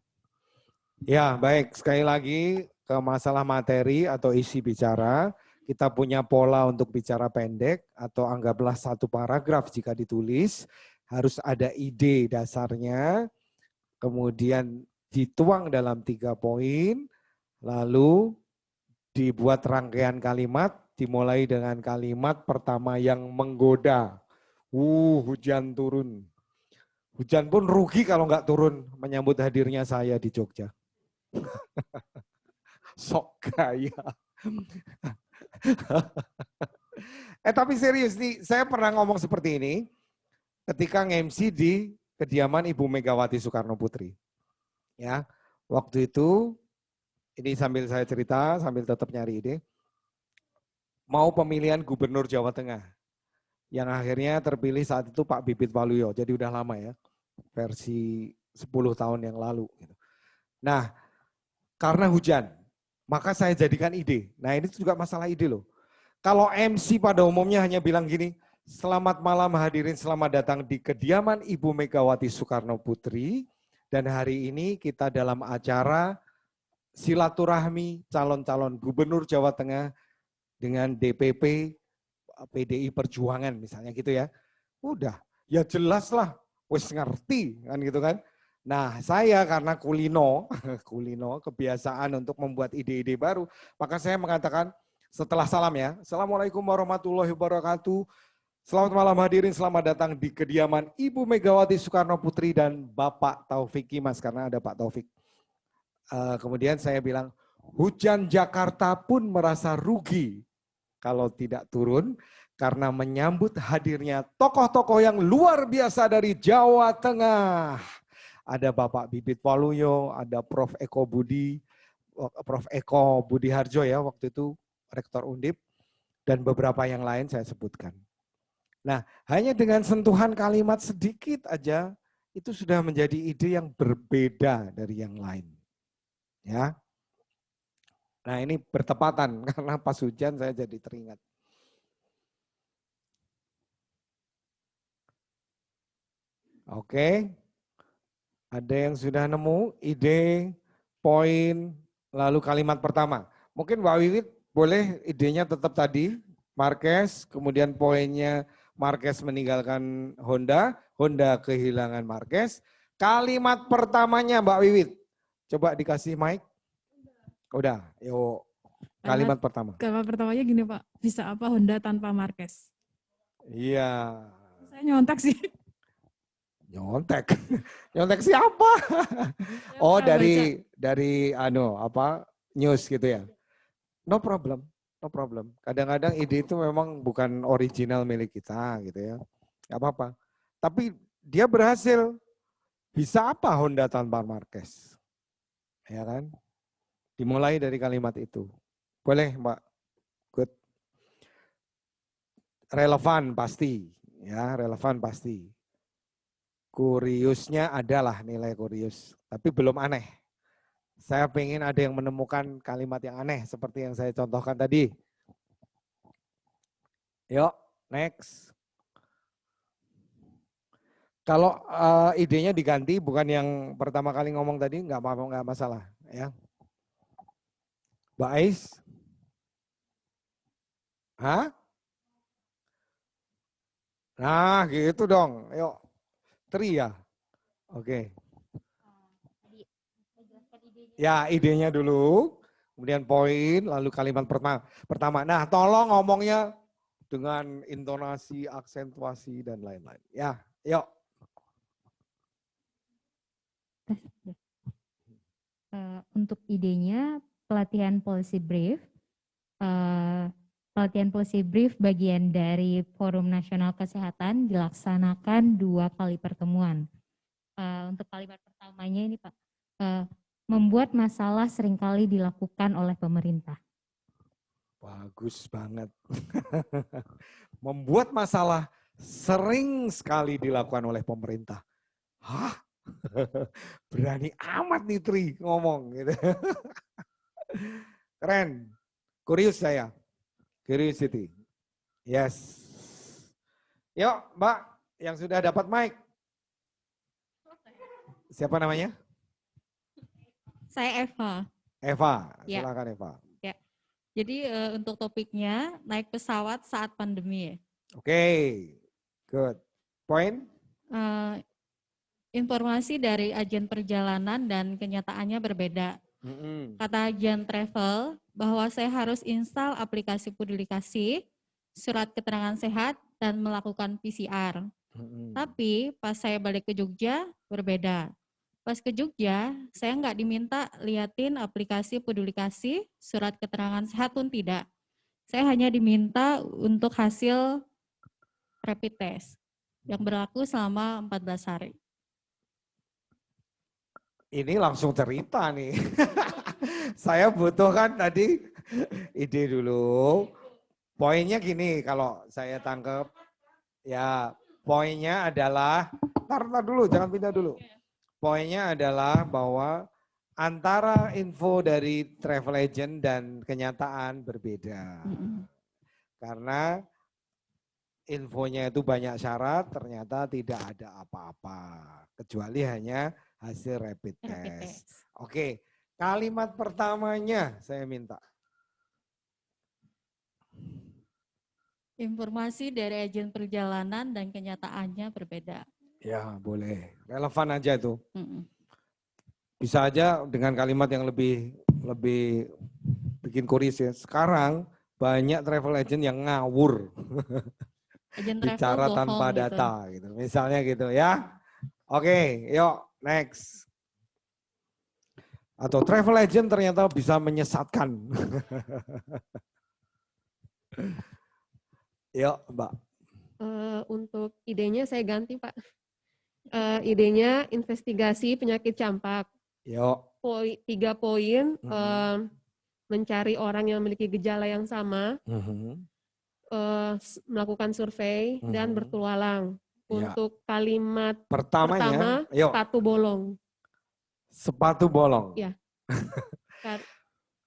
Speaker 2: Ya, baik. Sekali lagi ke masalah materi atau isi bicara, kita punya pola untuk bicara pendek atau anggaplah satu paragraf jika ditulis, harus ada ide dasarnya, kemudian dituang dalam 3 poin, lalu dibuat rangkaian kalimat, dimulai dengan kalimat pertama yang menggoda. Hujan turun. Hujan pun rugi kalau nggak turun menyambut hadirnya saya di Jogja. Sok gaya. Tapi serius nih, saya pernah ngomong seperti ini ketika nge-MC di kediaman Ibu Megawati Soekarno Putri. Ya, waktu itu ini sambil saya cerita, sambil tetap nyari ide. Mau pemilihan gubernur Jawa Tengah. Yang akhirnya terpilih saat itu Pak Bibit Waluyo. Jadi udah lama ya, versi 10 tahun yang lalu. Nah, karena hujan, maka saya jadikan ide. Nah ini juga masalah ide loh. Kalau MC pada umumnya hanya bilang gini, selamat malam hadirin, selamat datang di kediaman Ibu Megawati Soekarno Putri. Dan hari ini kita dalam acara silaturahmi calon-calon gubernur Jawa Tengah dengan DPP PDI Perjuangan misalnya gitu ya. Udah, ya jelas lah, wis ngerti kan gitu kan. Nah saya karena kulino kebiasaan untuk membuat ide-ide baru, maka saya mengatakan setelah salam ya, Assalamualaikum warahmatullahi wabarakatuh. Selamat malam hadirin, selamat datang di kediaman Ibu Megawati Soekarno Putri dan Bapak Taufik Kimas, karena ada Pak Taufik. Kemudian saya bilang, hujan Jakarta pun merasa rugi kalau tidak turun, karena menyambut hadirnya tokoh-tokoh yang luar biasa dari Jawa Tengah. Ada Bapak Bibit Waluyo, ada Prof. Eko Budi Harjo ya, waktu itu Rektor Undip, dan beberapa yang lain saya sebutkan. Nah, hanya dengan sentuhan kalimat sedikit aja, itu sudah menjadi ide yang berbeda dari yang lain. Ya. Nah ini bertepatan, karena pas hujan saya jadi teringat. Oke, ada yang sudah nemu ide, poin, lalu kalimat pertama. Mungkin Mbak Wiwit boleh idenya tetap tadi, Marquez, kemudian poinnya Marquez meninggalkan Honda, Honda kehilangan Marquez. Kalimat pertamanya Mbak Wiwit, coba dikasih mic. Udah, yuk. Kalimat pertama.
Speaker 6: Kalimat pertamanya gini Pak, bisa apa Honda tanpa Marquez?
Speaker 2: Iya.
Speaker 6: Saya nyontek sih.
Speaker 2: Nyontek. Nyontek siapa? Oh, dari news gitu ya. No problem, no problem. Kadang-kadang ide itu memang bukan original milik kita gitu ya. Gak apa-apa. Tapi dia berhasil. Bisa apa Honda tanpa Marquez? Ya kan? Dimulai dari kalimat itu. Boleh, Mbak. Good. Relevan pasti, ya, relevan pasti. Kuriusnya adalah nilai kurius, tapi belum aneh. Saya pengen ada yang menemukan kalimat yang aneh seperti yang saya contohkan tadi. Yuk, next. Kalau idenya diganti, bukan yang pertama kali ngomong tadi, nggak masalah, ya. Mbak Ais? Hah? Nah, gitu dong. Yuk. Tri ya? Oke. Ya, idenya dulu, kemudian poin, lalu kalimat pertama. Nah, tolong ngomongnya dengan intonasi, aksentuasi, dan lain-lain. Ya, yuk.
Speaker 7: Untuk idenya, pelatihan policy brief. Pelatihan policy brief bagian dari Forum Nasional Kesehatan dilaksanakan 2 kali pertemuan. Untuk kalimat pertamanya ini Pak, membuat masalah seringkali dilakukan oleh pemerintah.
Speaker 2: Bagus banget. Membuat masalah sering sekali dilakukan oleh pemerintah. Hah? Berani amat nih Tri ngomong gitu. Keren. Kurius saya. Curiosity. Yes. Yuk, Mbak, yang sudah dapat mic. Siapa namanya?
Speaker 5: Saya Eva.
Speaker 2: Eva,
Speaker 5: Ya.
Speaker 2: silakan Eva.
Speaker 5: Jadi untuk topiknya naik pesawat saat pandemi ya.
Speaker 2: Oke, good. Poin?
Speaker 5: Informasi dari agen perjalanan dan kenyataannya berbeda. Kata agen travel bahwa saya harus install aplikasi Peduli Kasih, surat keterangan sehat, dan melakukan PCR. Tapi pas saya balik ke Jogja berbeda. Pas ke Jogja, saya nggak diminta liatin aplikasi Peduli Kasih, surat keterangan sehat pun tidak. Saya hanya diminta untuk hasil rapid test yang berlaku selama 14 hari.
Speaker 2: Ini langsung cerita nih. Saya butuh kan tadi ide dulu. Poinnya gini kalau saya tangkap. Ya, poinnya adalah, tar dulu, jangan pindah dulu. Poinnya adalah bahwa antara info dari travel agent dan kenyataan berbeda. Karena infonya itu banyak syarat, ternyata tidak ada apa-apa. Kecuali hanya hasil rapid test. Oke, kalimat pertamanya saya minta.
Speaker 5: Informasi dari agen perjalanan dan kenyataannya berbeda.
Speaker 2: Ya, boleh. Relevan aja itu. Bisa aja dengan kalimat yang lebih bikin kuris ya. Sekarang banyak travel agent yang ngawur.
Speaker 5: Agen
Speaker 2: Bicara
Speaker 5: travel
Speaker 2: tanpa
Speaker 5: bohong
Speaker 2: data gitu. Misalnya gitu ya. Oke, yuk next. Atau travel agent ternyata bisa menyesatkan. Yuk, Mbak.
Speaker 3: Untuk idenya saya ganti, Pak. Idenya investigasi penyakit campak.
Speaker 2: Yuk.
Speaker 3: 3 poin, mencari orang yang memiliki gejala yang sama, melakukan survei, dan bertualang. Untuk kalimat pertama, sepatu bolong.
Speaker 2: Sepatu bolong.
Speaker 3: Ya.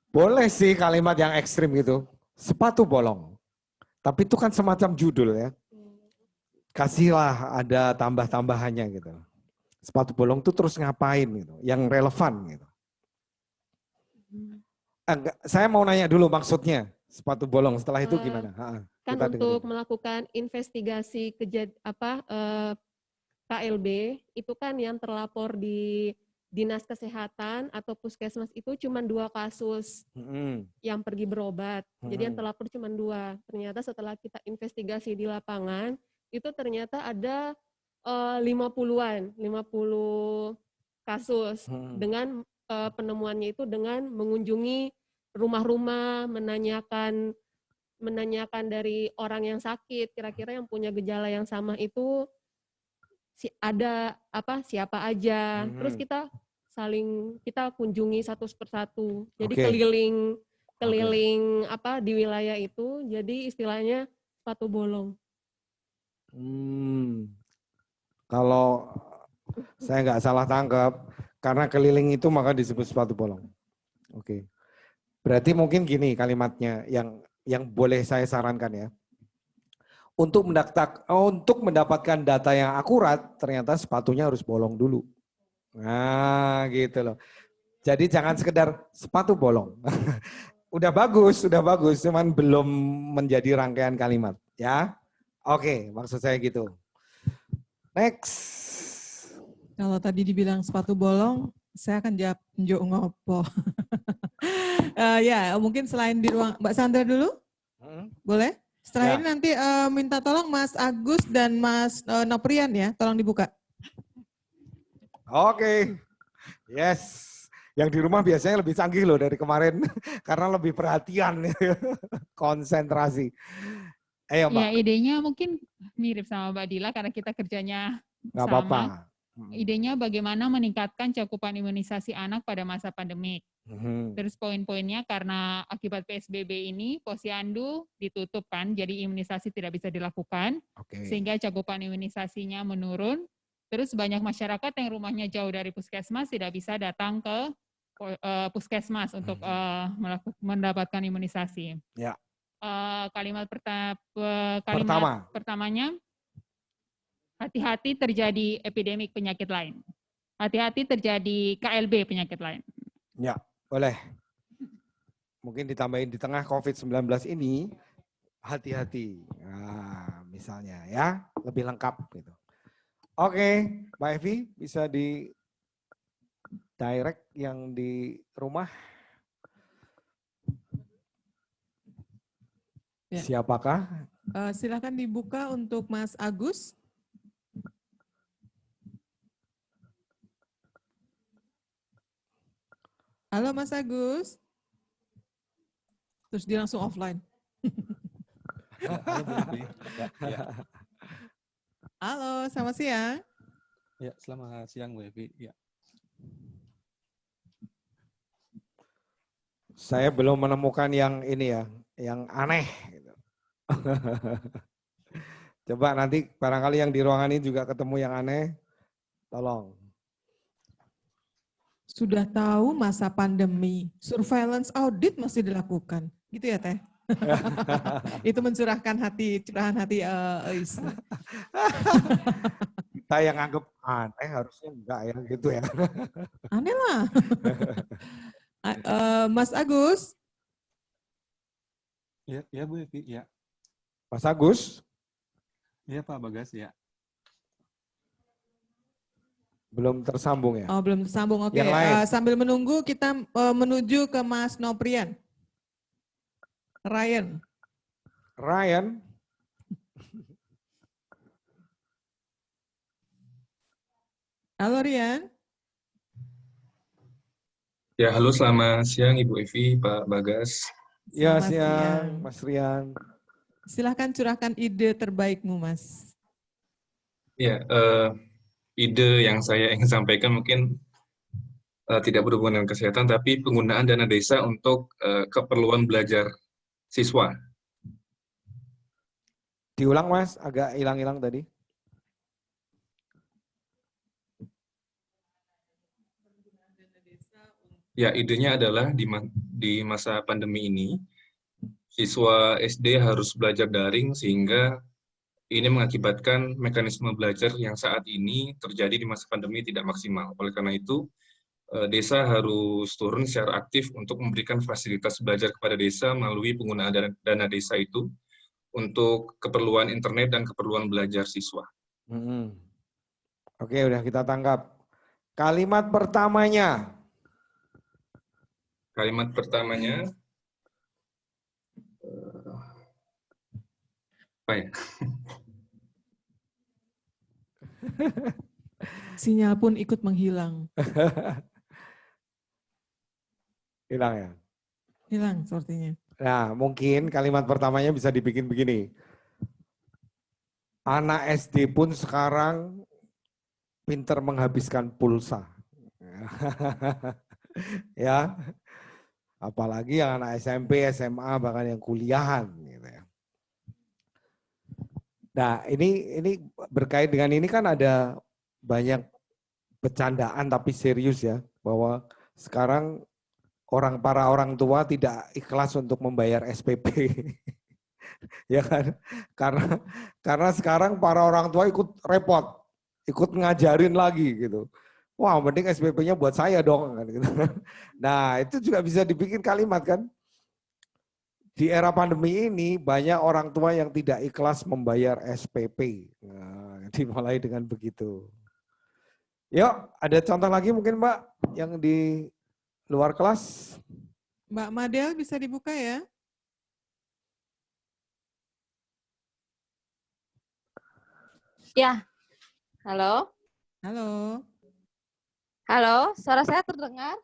Speaker 2: Boleh sih kalimat yang ekstrim gitu. Sepatu bolong. Tapi itu kan semacam judul ya. Kasihlah ada tambah-tambahannya gitu. Sepatu bolong itu terus ngapain gitu. Yang relevan gitu. Saya mau nanya dulu maksudnya. Sepatu bolong setelah itu gimana?
Speaker 3: Kan untuk melakukan investigasi KLB itu kan yang terlapor di Dinas Kesehatan atau Puskesmas itu cuma 2 kasus yang pergi berobat. Jadi yang terlapor cuma 2. Ternyata setelah kita investigasi di lapangan, itu ternyata ada 50 kasus dengan penemuannya itu dengan mengunjungi rumah-rumah, menanyakan dari orang yang sakit, kira-kira yang punya gejala yang sama itu ada siapa aja. Terus kita kunjungi satu persatu. Jadi keliling di wilayah itu. Jadi istilahnya sepatu bolong.
Speaker 2: Kalau saya nggak salah tangkap, karena keliling itu maka disebut sepatu bolong. Oke. Berarti mungkin gini kalimatnya yang boleh saya sarankan ya. Untuk mendapatkan data yang akurat, ternyata sepatunya harus bolong dulu. Nah, gitu loh. Jadi jangan sekedar sepatu bolong. Udah bagus, cuman belum menjadi rangkaian kalimat, ya. Oke, maksud saya gitu. Next.
Speaker 1: Kalau tadi dibilang sepatu bolong, saya akan jawab njuk ngopo. Ya, mungkin selain di ruang Mbak Sandra dulu, boleh? Setelah ini nanti minta tolong Mas Agus dan Mas Noprian ya, tolong dibuka.
Speaker 2: Oke, yes. Yang di rumah biasanya lebih canggih loh dari kemarin, karena lebih perhatian, konsentrasi. Ayo Mbak.
Speaker 4: Ya idenya mungkin mirip sama Mbak Dila karena kita kerjanya
Speaker 2: Nggak
Speaker 4: sama.
Speaker 2: apa-apa.
Speaker 4: Idenya bagaimana meningkatkan cakupan imunisasi anak pada masa pandemik. Terus poin-poinnya karena akibat PSBB ini posyandu ditutup kan, jadi imunisasi tidak bisa dilakukan, sehingga cakupan imunisasinya menurun. Terus banyak masyarakat yang rumahnya jauh dari puskesmas tidak bisa datang ke puskesmas untuk mendapatkan imunisasi.
Speaker 2: Ya.
Speaker 4: kalimat
Speaker 2: Pertama.
Speaker 4: pertamanya, hati-hati terjadi epidemik penyakit lain. Hati-hati terjadi KLB penyakit lain.
Speaker 2: Ya, boleh. Mungkin ditambahin di tengah COVID-19 ini, hati-hati. Nah, misalnya ya, lebih lengkap gitu. Oke, Mbak Evi bisa di direct yang di rumah.
Speaker 1: Ya.
Speaker 2: Siapakah?
Speaker 1: Silakan dibuka untuk Mas Agus. Halo Mas Agus. Terus dia langsung offline. Halo, selamat siang.
Speaker 8: Ya, selamat siang Bu Evi. Ya.
Speaker 2: Saya belum menemukan yang ini ya, yang aneh. Gitu. Coba nanti barangkali yang di ruangan ini juga ketemu yang aneh, tolong.
Speaker 1: Sudah tahu masa pandemi, surveillance audit masih dilakukan. Gitu ya Teh? Itu mencurahkan hati, curahan hati Ais.
Speaker 2: Kita yang anggap aneh harusnya enggak ya gitu ya.
Speaker 1: Aneh lah. Mas Agus.
Speaker 8: Ya Bu Evi, ya.
Speaker 2: Mas Agus.
Speaker 8: Iya Pak Bagas, ya.
Speaker 2: Belum tersambung ya?
Speaker 1: Oh, belum tersambung. Oke.
Speaker 2: Yang lain.
Speaker 1: Sambil menunggu kita menuju ke Mas Noprian. Ryan. Halo Rian.
Speaker 9: Ya, halo selamat siang Ibu Evi, Pak Bagas.
Speaker 2: Ya,
Speaker 1: Selamat
Speaker 2: siang Mas Rian.
Speaker 1: Silahkan curahkan ide terbaikmu Mas.
Speaker 9: Ya, ide yang saya ingin sampaikan mungkin tidak berhubungan dengan kesehatan, tapi penggunaan dana desa untuk keperluan belajar siswa.
Speaker 2: Diulang Mas, agak hilang-hilang tadi.
Speaker 9: Ya, idenya adalah di masa pandemi ini, siswa SD harus belajar daring sehingga ini mengakibatkan mekanisme belajar yang saat ini terjadi di masa pandemi tidak maksimal. Oleh karena itu, desa harus turun secara aktif untuk memberikan fasilitas belajar kepada desa melalui penggunaan dana desa itu untuk keperluan internet dan keperluan belajar siswa.
Speaker 2: Oke, udah kita tangkap. Kalimat pertamanya.
Speaker 9: Kalimat pertamanya, apa ya?
Speaker 1: Sinyal pun ikut menghilang.
Speaker 2: Hilang ya?
Speaker 1: Hilang sepertinya.
Speaker 2: Nah, mungkin kalimat pertamanya bisa dibikin begini. Anak SD pun sekarang pinter menghabiskan pulsa. Ya, apalagi yang anak SMP, SMA, bahkan yang kuliahan. Gitu ya. Nah, ini berkait dengan ini kan ada banyak bercandaan tapi serius ya, bahwa sekarang para orang tua tidak ikhlas untuk membayar SPP. Ya kan? Karena sekarang para orang tua ikut repot, ikut ngajarin lagi gitu. Wah, mending SPP-nya buat saya dong kan gitu. Nah, itu juga bisa dibikin kalimat kan. Di era pandemi ini banyak orang tua yang tidak ikhlas membayar SPP. Nah, dimulai dengan begitu. Yuk, ada contoh lagi mungkin Mbak yang di luar kelas.
Speaker 1: Mbak Madel bisa dibuka ya?
Speaker 10: Ya, halo.
Speaker 1: Halo.
Speaker 10: Halo, suara saya terdengar?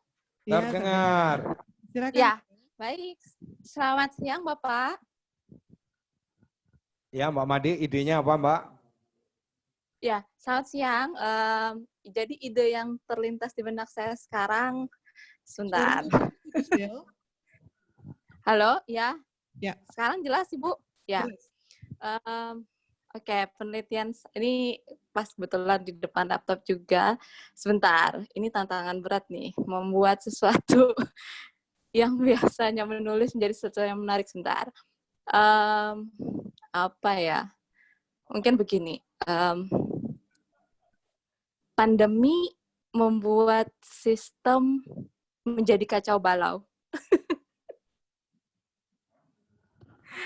Speaker 2: Terdengar.
Speaker 1: Silakan.
Speaker 10: Ya, baik. Selamat siang Bapak.
Speaker 2: Ya Mbak Made, idenya apa Mbak?
Speaker 10: Ya, selamat siang. Jadi ide yang terlintas di benak saya sekarang, sebentar. Halo, ya.
Speaker 1: Ya.
Speaker 10: Sekarang jelas Ibu? Ya. Oke, penelitian ini pas kebetulan di depan laptop juga. Sebentar, ini tantangan berat nih, membuat sesuatu yang biasanya menulis menjadi sesuatu yang menarik. Sebentar. Apa ya? Mungkin begini. Pandemi membuat sistem menjadi kacau balau.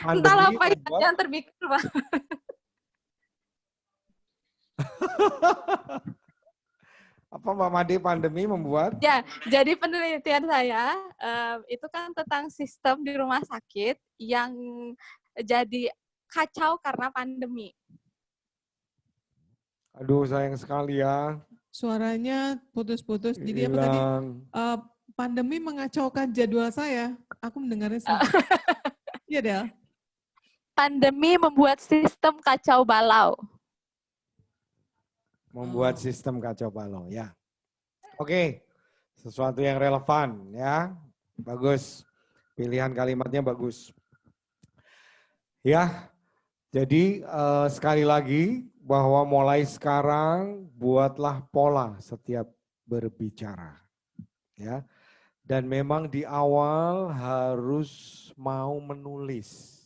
Speaker 10: Entahlah apa yang terpikir, Pak.
Speaker 2: Apa Mbak Made, pandemi membuat?
Speaker 10: Ya, jadi penelitian saya itu kan tentang sistem di rumah sakit yang jadi kacau karena pandemi.
Speaker 2: Aduh, sayang sekali ya.
Speaker 1: Suaranya putus-putus. Jadi apa tadi? Pandemi mengacaukan jadwal saya. Aku mendengarnya sih. Iya, Del.
Speaker 10: Pandemi membuat sistem kacau balau.
Speaker 2: Membuat sistem kacau balau, ya. Oke, sesuatu yang relevan, ya. Bagus. Pilihan kalimatnya bagus. Ya, jadi sekali lagi bahwa mulai sekarang buatlah pola setiap berbicara, ya. Dan memang di awal harus mau menulis.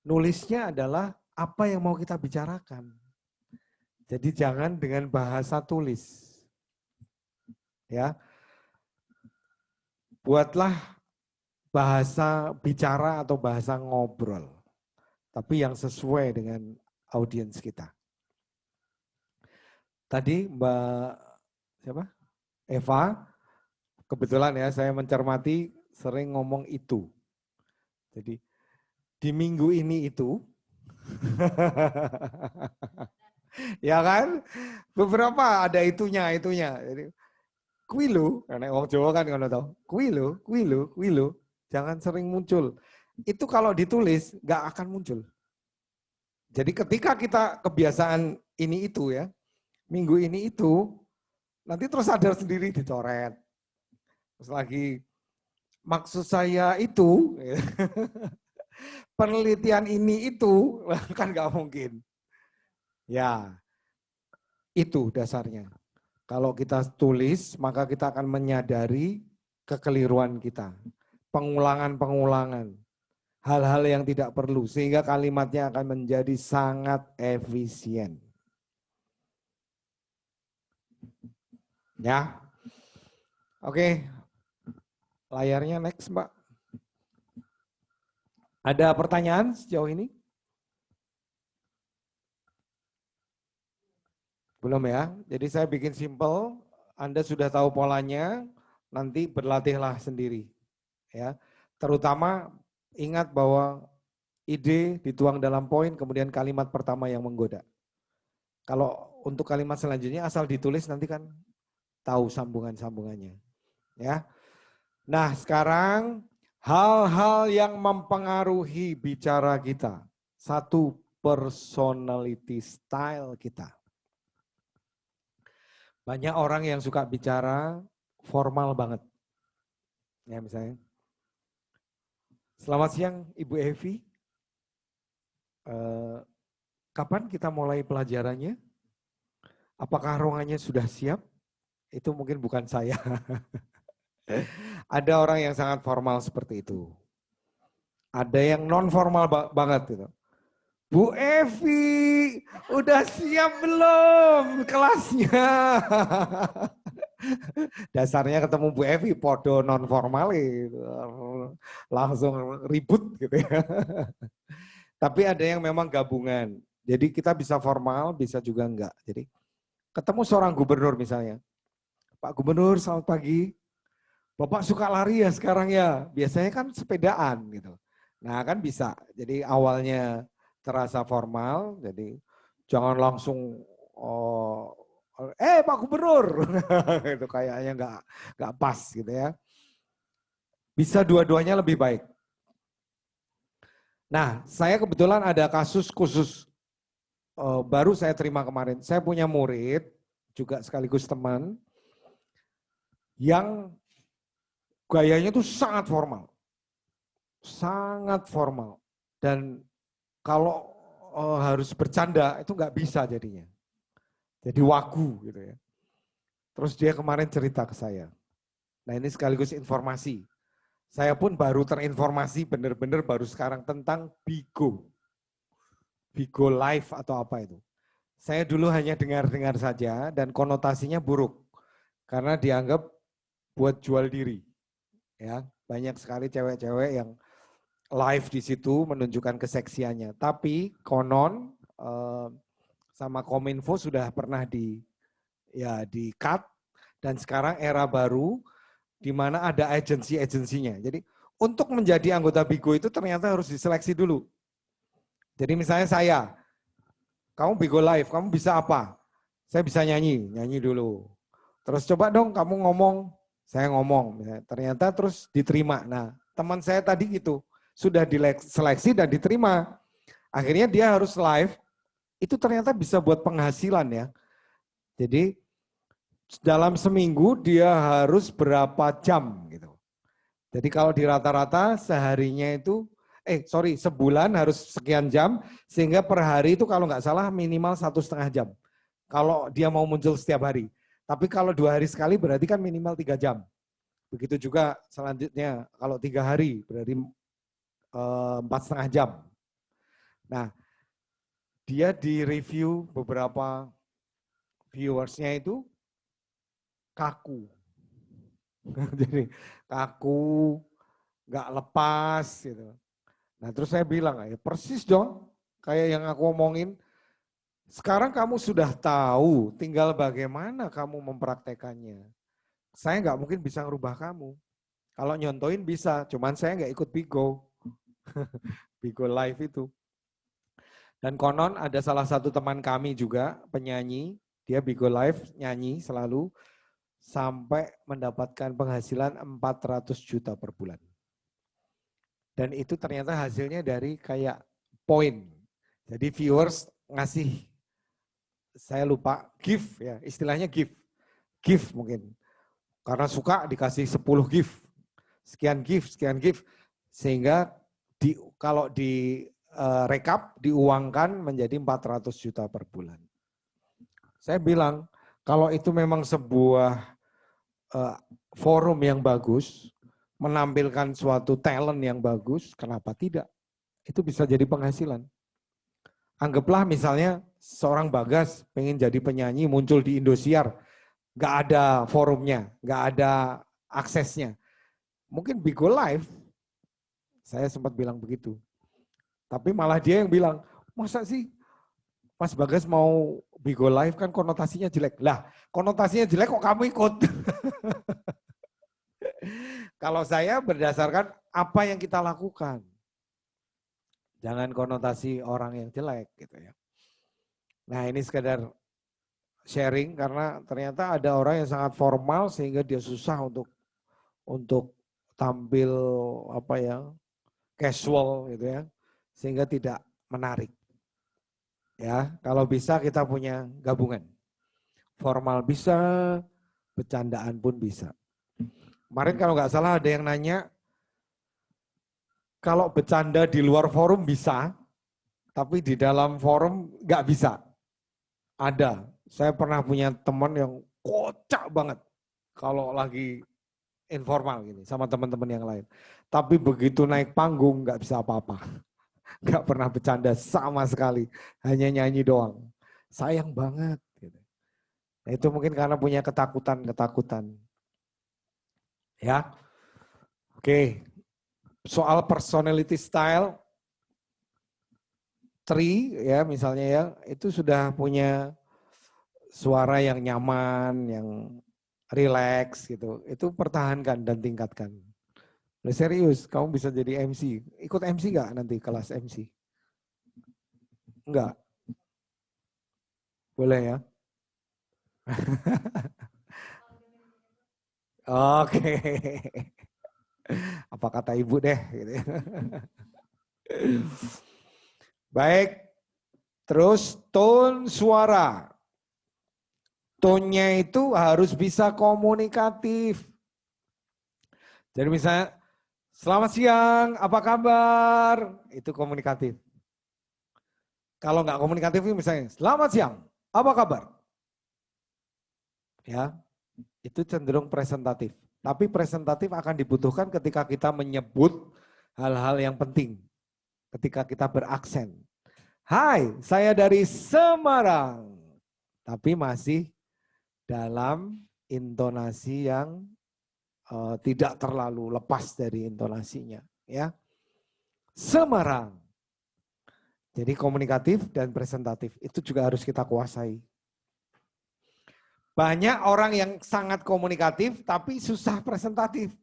Speaker 2: Nulisnya adalah apa yang mau kita bicarakan. Jadi jangan dengan bahasa tulis. Ya. Buatlah bahasa bicara atau bahasa ngobrol. Tapi yang sesuai dengan audiens kita. Tadi Mbak siapa? Eva, kebetulan ya saya mencermati sering ngomong itu. Jadi di minggu ini itu, ya kan? Beberapa ada itunya. Jadi, kuilu, karena orang Jawa kan kalau tahu, kuilu, jangan sering muncul. Itu kalau ditulis nggak akan muncul. Jadi ketika kita kebiasaan ini itu ya, minggu ini itu, nanti terus sadar sendiri dicoret. Terus lagi, maksud saya itu, penelitian ini itu, kan nggak mungkin. Ya, itu dasarnya. Kalau kita tulis, maka kita akan menyadari kekeliruan kita. Pengulangan-pengulangan. Hal-hal yang tidak perlu, sehingga kalimatnya akan menjadi sangat efisien. Ya, oke. Layarnya next, Mbak. Ada pertanyaan sejauh ini? Belum ya. Jadi saya bikin simple. Anda sudah tahu polanya, nanti berlatihlah sendiri. Ya, terutama ingat bahwa ide dituang dalam poin, kemudian kalimat pertama yang menggoda. Kalau untuk kalimat selanjutnya asal ditulis nanti kan tahu sambungan-sambungannya. Ya. Nah, sekarang hal-hal yang mempengaruhi bicara kita. Satu, personality style kita. Banyak orang yang suka bicara formal banget. Ya, misalnya. Selamat siang Ibu Evi. Kapan kita mulai pelajarannya? Apakah ruangannya sudah siap? Itu mungkin bukan saya. Ada orang yang sangat formal seperti itu. Ada yang non formal banget gitu. Bu Evi, udah siap belum kelasnya? Dasarnya ketemu Bu Evi, podo non formal gitu. Langsung ribut gitu ya. Tapi ada yang memang gabungan. Jadi kita bisa formal, bisa juga enggak. Jadi ketemu seorang gubernur misalnya. Pak Gubernur, selamat pagi. Bapak suka lari ya sekarang ya? Biasanya kan sepedaan gitu. Nah kan bisa. Jadi awalnya terasa formal, jadi jangan langsung Pak Gubernur, itu kayaknya nggak pas gitu ya. Bisa dua-duanya lebih baik. Nah, saya kebetulan ada kasus khusus baru saya terima kemarin. Saya punya murid juga sekaligus teman yang gayanya itu sangat formal, dan kalau harus bercanda itu nggak bisa jadinya. Jadi wagu gitu ya. Terus dia kemarin cerita ke saya. Nah ini sekaligus informasi. Saya pun baru terinformasi benar-benar baru sekarang tentang Bigo. Bigo Live atau apa itu. Saya dulu hanya dengar-dengar saja dan konotasinya buruk. Karena dianggap buat jual diri. Ya, banyak sekali cewek-cewek yang live di situ menunjukkan keseksiannya. Tapi konon sama Kominfo sudah pernah di cut dan sekarang era baru di mana ada agensi-agensinya. Jadi untuk menjadi anggota Bigo itu ternyata harus diseleksi dulu. Jadi misalnya saya, kamu Bigo Live, kamu bisa apa? Saya bisa nyanyi dulu. Terus coba dong kamu ngomong, saya ngomong. Ternyata terus diterima. Nah teman saya tadi gitu, sudah diseleksi dan diterima. Akhirnya dia harus live, itu ternyata bisa buat penghasilan ya. Jadi dalam seminggu dia harus berapa jam gitu. Jadi kalau di rata-rata seharinya itu, sebulan harus sekian jam, sehingga per hari itu kalau nggak salah minimal 1,5 jam. Kalau dia mau muncul setiap hari. Tapi kalau 2 hari sekali berarti kan minimal 3 jam. Begitu juga selanjutnya kalau 3 hari berarti 4,5 jam. Nah, dia di review beberapa viewersnya itu kaku. Jadi kaku, nggak lepas gitu. Nah terus saya bilang, ya persis dong kayak yang aku omongin. Sekarang kamu sudah tahu, tinggal bagaimana kamu mempraktekannya. Saya nggak mungkin bisa ngerubah kamu. Kalau nyontoin bisa, cuman saya nggak ikut Bigo. Bigo Live itu. Dan konon ada salah satu teman kami juga, penyanyi, dia Bigo Live nyanyi selalu, sampai mendapatkan penghasilan 400 juta per bulan. Dan itu ternyata hasilnya dari kayak poin. Jadi viewers ngasih, saya lupa, gift ya, istilahnya gift. Gift mungkin. Karena suka dikasih 10 gift. Sekian gift. Sehingga kalau di rekap, diuangkan menjadi 400 juta per bulan. Saya bilang, kalau itu memang sebuah forum yang bagus, menampilkan suatu talent yang bagus, kenapa tidak? Itu bisa jadi penghasilan. Anggaplah misalnya seorang Bagas pengen jadi penyanyi muncul di Indosiar, nggak ada forumnya, nggak ada aksesnya. Mungkin Bigo Live, saya sempat bilang begitu. Tapi malah dia yang bilang, masa sih Mas Bagas mau Bigo Live kan konotasinya jelek. Lah, konotasinya jelek kok kamu ikut? Kalau saya berdasarkan apa yang kita lakukan. Jangan konotasi orang yang jelek gitu ya. Nah, ini sekedar sharing karena ternyata ada orang yang sangat formal sehingga dia susah untuk tampil casual gitu ya. Sehingga tidak menarik. Ya, kalau bisa kita punya gabungan. Formal bisa, bercandaan pun bisa. Kemarin kalau nggak salah ada yang nanya, kalau bercanda di luar forum bisa, tapi di dalam forum nggak bisa. Ada. Saya pernah punya teman yang kocak banget kalau lagi informal gini sama teman-teman yang lain. Tapi begitu naik panggung nggak bisa apa-apa. Nggak pernah bercanda sama sekali, hanya nyanyi doang. Sayang banget. Gitu. Nah, itu mungkin karena punya ketakutan. Ya, oke. Soal personality style, ya misalnya ya, itu sudah punya suara yang nyaman, yang rileks gitu. Itu pertahankan dan tingkatkan. Serius, kamu bisa jadi MC. Ikut MC nggak nanti kelas MC? Enggak. Boleh ya? Oke. Apa kata ibu deh. Gitu. Baik. Terus tone suara. Tone-nya itu harus bisa komunikatif. Jadi misalnya, selamat siang, apa kabar? Itu komunikatif. Kalau nggak komunikatif misalnya, selamat siang, apa kabar? Ya, itu cenderung presentatif. Tapi presentatif akan dibutuhkan ketika kita menyebut hal-hal yang penting. Ketika kita beraksen. Hai, saya dari Semarang. Tapi masih dalam intonasi yang tidak terlalu lepas dari intonasinya. Ya, Semarang. Jadi komunikatif dan presentatif itu juga harus kita kuasai. Banyak orang yang sangat komunikatif tapi susah presentatif.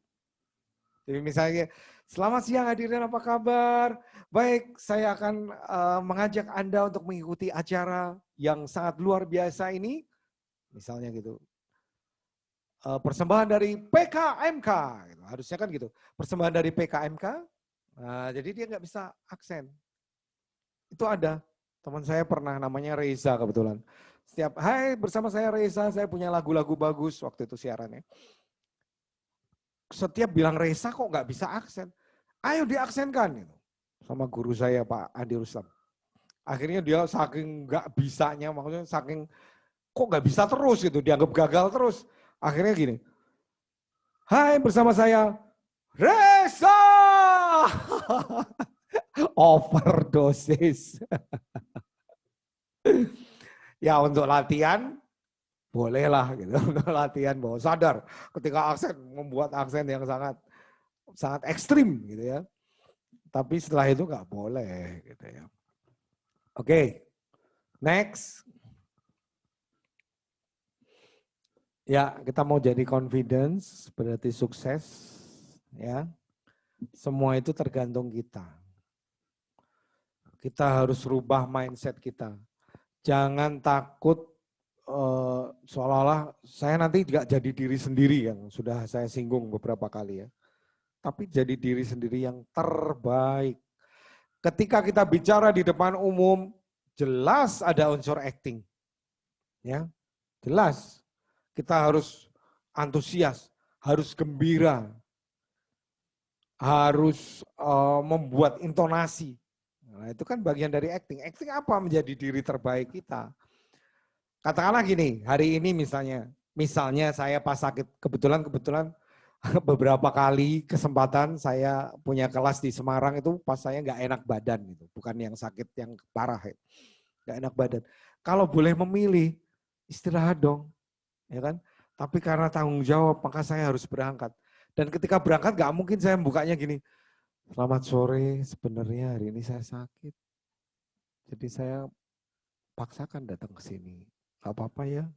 Speaker 2: Jadi misalnya, selamat siang hadirin, apa kabar? Baik, saya akan mengajak Anda untuk mengikuti acara yang sangat luar biasa ini. Misalnya gitu. Persembahan dari PKMK. Harusnya kan gitu. Persembahan dari PKMK. Nah, jadi dia nggak bisa aksen. Itu ada. Teman saya pernah namanya Reza kebetulan. Setiap, hai bersama saya Reza, saya punya lagu-lagu bagus waktu itu siarannya. Setiap bilang Reza kok nggak bisa aksen. Ayo diaksenkan. Sama guru saya Pak Andi Rustam. Akhirnya dia saking nggak bisanya, maksudnya saking kok nggak bisa terus gitu, dianggap gagal terus. Akhirnya gini, hai bersama saya Reza. Overdosis. Ya untuk latihan bolehlah gitu, untuk latihan bahwa sadar ketika aksen membuat aksen yang sangat ekstrim gitu ya. Tapi setelah itu nggak boleh gitu ya. Oke, next. Ya, kita mau jadi confidence berarti sukses ya. Semua itu tergantung kita. Kita harus rubah mindset kita. Jangan takut seolah-olah saya nanti nggak jadi diri sendiri yang sudah saya singgung beberapa kali ya. Tapi jadi diri sendiri yang terbaik. Ketika kita bicara di depan umum, jelas ada unsur acting. Ya, jelas. Kita harus antusias, harus gembira, harus membuat intonasi. Nah, itu kan bagian dari acting. Acting apa? Menjadi diri terbaik kita. Katakanlah gini, hari ini misalnya saya pas sakit, kebetulan beberapa kali kesempatan saya punya kelas di Semarang itu pas saya nggak enak badan gitu, bukan yang sakit yang parah, nggak enak badan. Kalau boleh memilih, istirahat dong, ya kan? Tapi karena tanggung jawab, maka saya harus berangkat. Dan ketika berangkat nggak mungkin saya bukanya gini, selamat sore, sebenarnya hari ini saya sakit. Jadi saya paksakan datang ke sini. Gak apa-apa ya.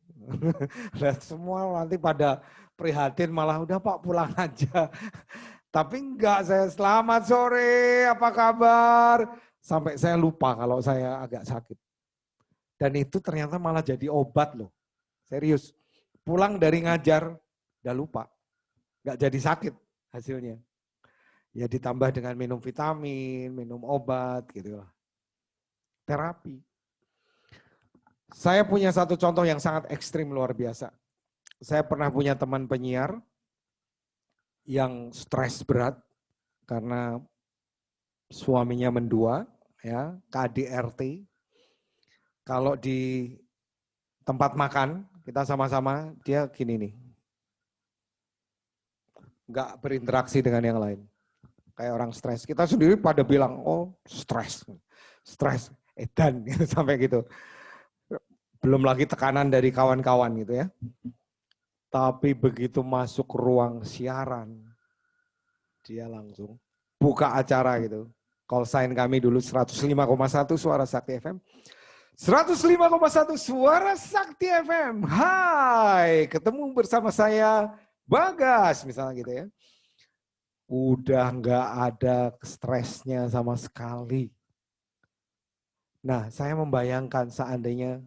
Speaker 2: Lihat semua nanti pada prihatin malah udah Pak pulang aja. Tapi enggak, saya selamat sore, apa kabar? Sampai saya lupa kalau saya agak sakit. Dan itu ternyata malah jadi obat loh. Serius. Pulang dari ngajar, udah lupa. Enggak jadi sakit hasilnya. Ya ditambah dengan minum vitamin, minum obat gitu lah. Terapi. Saya punya satu contoh yang sangat ekstrim luar biasa. Saya pernah punya teman penyiar yang stres berat karena suaminya mendua, ya, KDRT. Kalau di tempat makan, kita sama-sama, dia gini nih. Enggak berinteraksi dengan yang lain. Kayak orang stres. Kita sendiri pada bilang, oh stres, edan, sampai gitu. Belum lagi tekanan dari kawan-kawan gitu ya. Tapi begitu masuk ruang siaran, dia langsung buka acara gitu. Call sign kami dulu 105,1 Suara Sakti FM. 105,1 Suara Sakti FM. Hai, ketemu bersama saya Bagas misalnya gitu ya. Udah nggak ada stresnya sama sekali. Nah, saya membayangkan seandainya,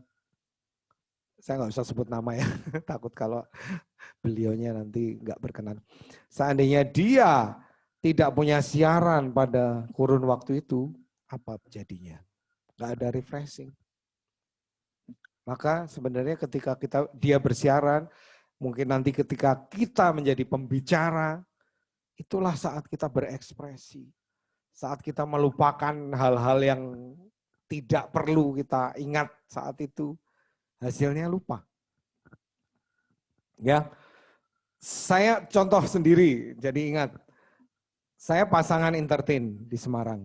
Speaker 2: saya nggak usah sebut nama ya, takut kalau beliaunya nanti nggak berkenan. Seandainya dia tidak punya siaran pada kurun waktu itu, apa jadinya? Nggak ada refreshing. Maka sebenarnya ketika dia bersiaran, mungkin nanti ketika kita menjadi pembicara, itulah saat kita berekspresi. Saat kita melupakan hal-hal yang tidak perlu kita ingat saat itu. Hasilnya lupa. Ya. Saya contoh sendiri, jadi ingat, saya pasangan entertain di Semarang,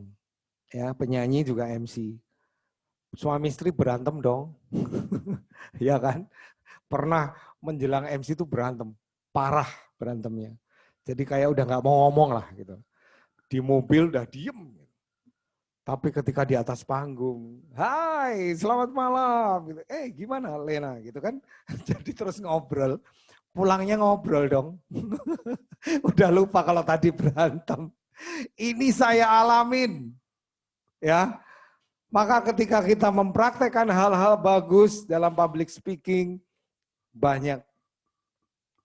Speaker 2: ya penyanyi juga MC. Suami istri berantem dong, ya kan? Pernah menjelang MC itu berantem, parah berantemnya. Jadi kayak udah nggak mau ngomong lah gitu. Di mobil udah diem, tapi ketika di atas panggung, hai selamat malam, gitu. Gimana Lena gitu kan? Jadi terus ngobrol. Pulangnya ngobrol dong. Udah lupa kalau tadi berantem. Ini saya alamin. Ya. Maka ketika kita mempraktekkan hal-hal bagus dalam public speaking, banyak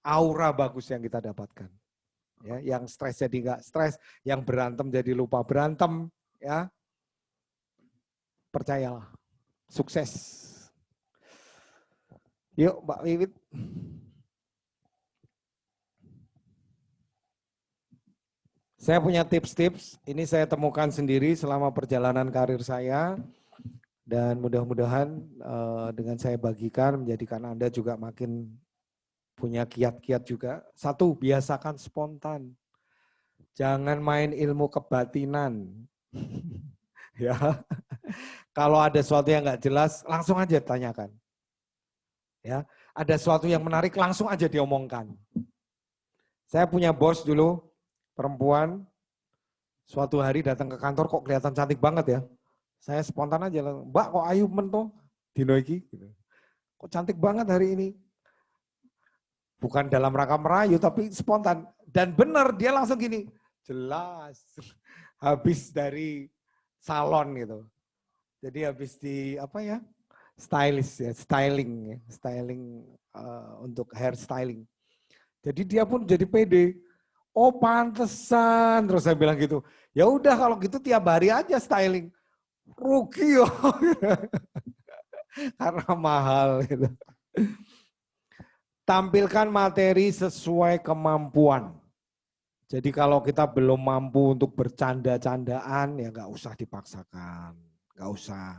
Speaker 2: aura bagus yang kita dapatkan. Ya, yang stres jadi enggak stres, yang berantem jadi lupa berantem, ya. Percayalah. Sukses. Yuk, Mbak Wiwit. Saya punya tips-tips, ini saya temukan sendiri selama perjalanan karir saya, dan mudah-mudahan dengan saya bagikan menjadikan Anda juga makin punya kiat-kiat juga. Satu, biasakan spontan. Jangan main ilmu kebatinan. Ya, kalau ada sesuatu yang nggak jelas, langsung aja tanyakan. Ya, ada sesuatu yang menarik, langsung aja diomongkan. Saya punya bos dulu, perempuan, suatu hari datang ke kantor kok kelihatan cantik banget ya. Saya spontan aja, Mbak kok ayu mentoh dino iki? Kok cantik banget hari ini? Bukan dalam rangka merayu, tapi spontan. Dan benar, dia langsung gini, jelas. Habis dari salon gitu. Jadi habis di apa ya, stylist ya, styling untuk hair styling. Jadi dia pun jadi pede. Oh pantesan, terus saya bilang gitu. Ya udah kalau gitu tiap hari aja styling. Rugi yo. Karena mahal gitu. Tampilkan materi sesuai kemampuan. Jadi kalau kita belum mampu untuk bercanda-candaan ya nggak usah dipaksakan, nggak usah.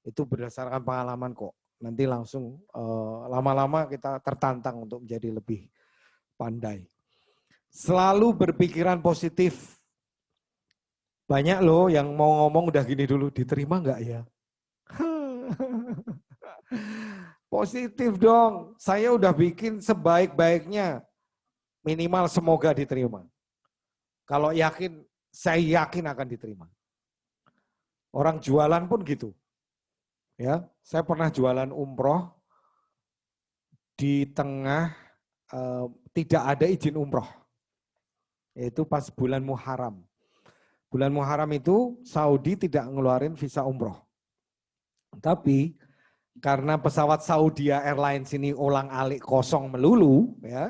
Speaker 2: Itu berdasarkan pengalaman kok. Nanti langsung lama-lama kita tertantang untuk menjadi lebih pandai. Selalu berpikiran positif. Banyak loh yang mau ngomong udah gini dulu, diterima nggak ya? Positif dong, saya udah bikin sebaik-baiknya. Minimal semoga diterima. Kalau yakin, saya yakin akan diterima. Orang jualan pun gitu. Ya, saya pernah jualan umroh di tengah tidak ada izin umroh. Yaitu pas bulan Muharram. Bulan Muharram itu Saudi tidak ngeluarin visa umroh. Tapi karena pesawat Saudi Airlines ini ulang-alik kosong melulu, ya,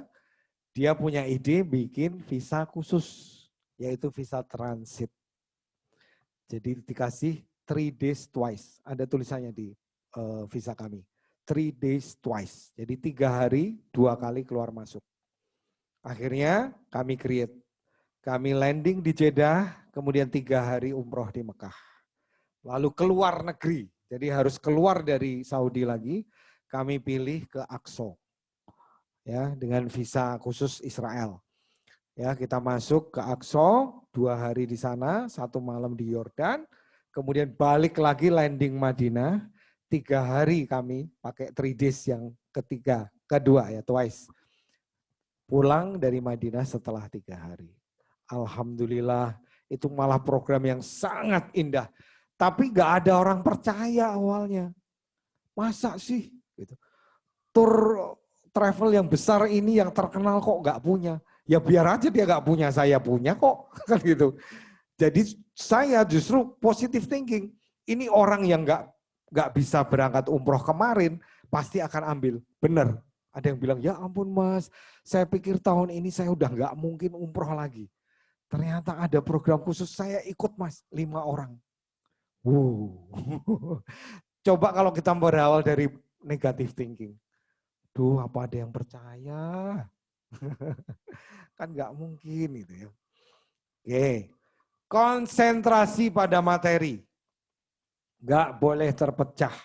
Speaker 2: dia punya ide bikin visa khusus, yaitu visa transit. Jadi dikasih 3 days twice, ada tulisannya di visa kami. 3 days twice, jadi 3 hari 2 kali keluar masuk. Akhirnya kami create. Kami landing di Jeddah, kemudian 3 hari umroh di Mekah. Lalu keluar negeri, jadi harus keluar dari Saudi lagi, kami pilih ke Aqsa. Ya, dengan visa khusus Israel. Ya, kita masuk ke Aqsa, 2 hari di sana, 1 malam di Yordan, kemudian balik lagi landing Madinah, 3 hari kami pakai 3 days yang kedua ya, twice. Pulang dari Madinah setelah 3 hari. Alhamdulillah, itu malah program yang sangat indah. Tapi gak ada orang percaya awalnya. Masa sih? Gitu. Tour travel yang besar ini yang terkenal kok gak punya. Ya biar aja dia gak punya, saya punya kok. Kan gitu. Jadi saya justru positive thinking. Ini orang yang gak bisa berangkat umroh kemarin, pasti akan ambil. Bener. Ada yang bilang, ya ampun mas, saya pikir tahun ini saya udah gak mungkin umroh lagi. Ternyata ada program khusus, saya ikut mas, 5 orang. Coba kalau kita berawal dari negative thinking. Duh, apa ada yang percaya? Kan nggak mungkin gitu ya. Oke, konsentrasi pada materi. Nggak boleh terpecah.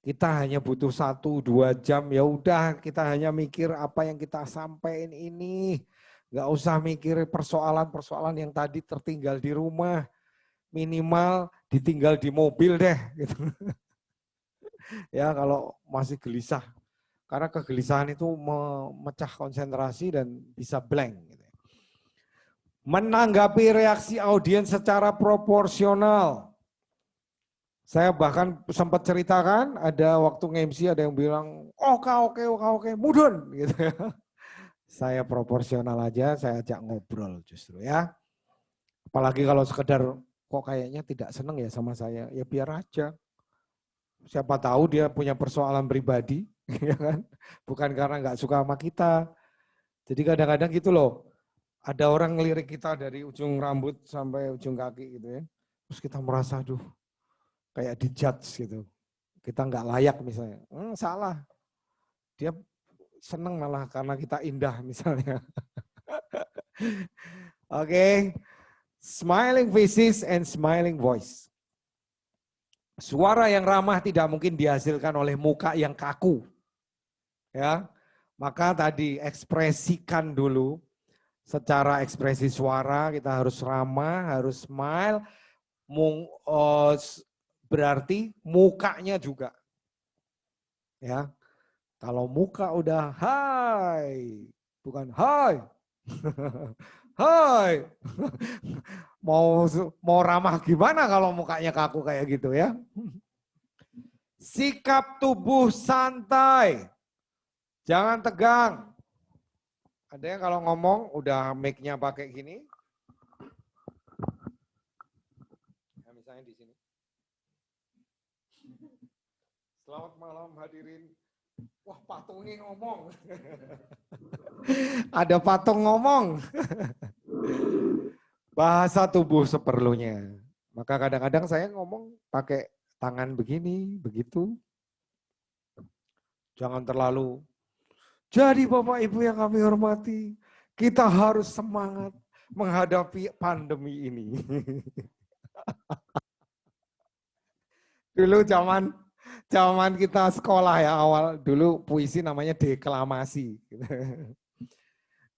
Speaker 2: Kita hanya butuh 1-2 jam, ya udah kita hanya mikir apa yang kita sampaikan ini. Nggak usah mikir persoalan-persoalan yang tadi tertinggal di rumah. Minimal ditinggal di mobil deh. Gitu. Ya kalau masih gelisah. Karena kegelisahan itu memecah konsentrasi dan bisa blank. Gitu. Menanggapi reaksi audiens secara proporsional. Saya bahkan sempat ceritakan, ada waktu nge-MC ada yang bilang, oke, mudun. Gitu. Saya proporsional aja, saya ajak ngobrol justru ya. Apalagi kalau sekedar, kok kayaknya tidak seneng ya sama saya, ya biar aja. Siapa tahu dia punya persoalan pribadi, ya kan? Bukan karena nggak suka sama kita. Jadi kadang-kadang gitu loh, ada orang ngelirik kita dari ujung rambut sampai ujung kaki gitu ya. Terus kita merasa, aduh, kayak dijudge gitu. Kita nggak layak misalnya. Salah. Dia seneng malah karena kita indah misalnya. Oke. Smiling faces and smiling voice. Suara yang ramah tidak mungkin dihasilkan oleh muka yang kaku. Ya. Maka tadi ekspresikan dulu secara ekspresi suara, kita harus ramah, harus smile. Berarti mukanya juga. Ya. Kalau muka udah hai, bukan hai. Hai. Mau ramah gimana kalau mukanya kaku kayak gitu ya? Sikap tubuh santai. Jangan tegang. Ada yang kalau ngomong udah mic-nya pakai gini. Ya, misalnya di sini. Selamat malam hadirin. Wah, patungnya ngomong. Ada patung ngomong. Bahasa tubuh seperlunya. Maka kadang-kadang saya ngomong pakai tangan begini, begitu. Jangan terlalu. Jadi Bapak Ibu yang kami hormati, kita harus semangat menghadapi pandemi ini. Dulu zaman kita sekolah ya awal, dulu puisi namanya deklamasi.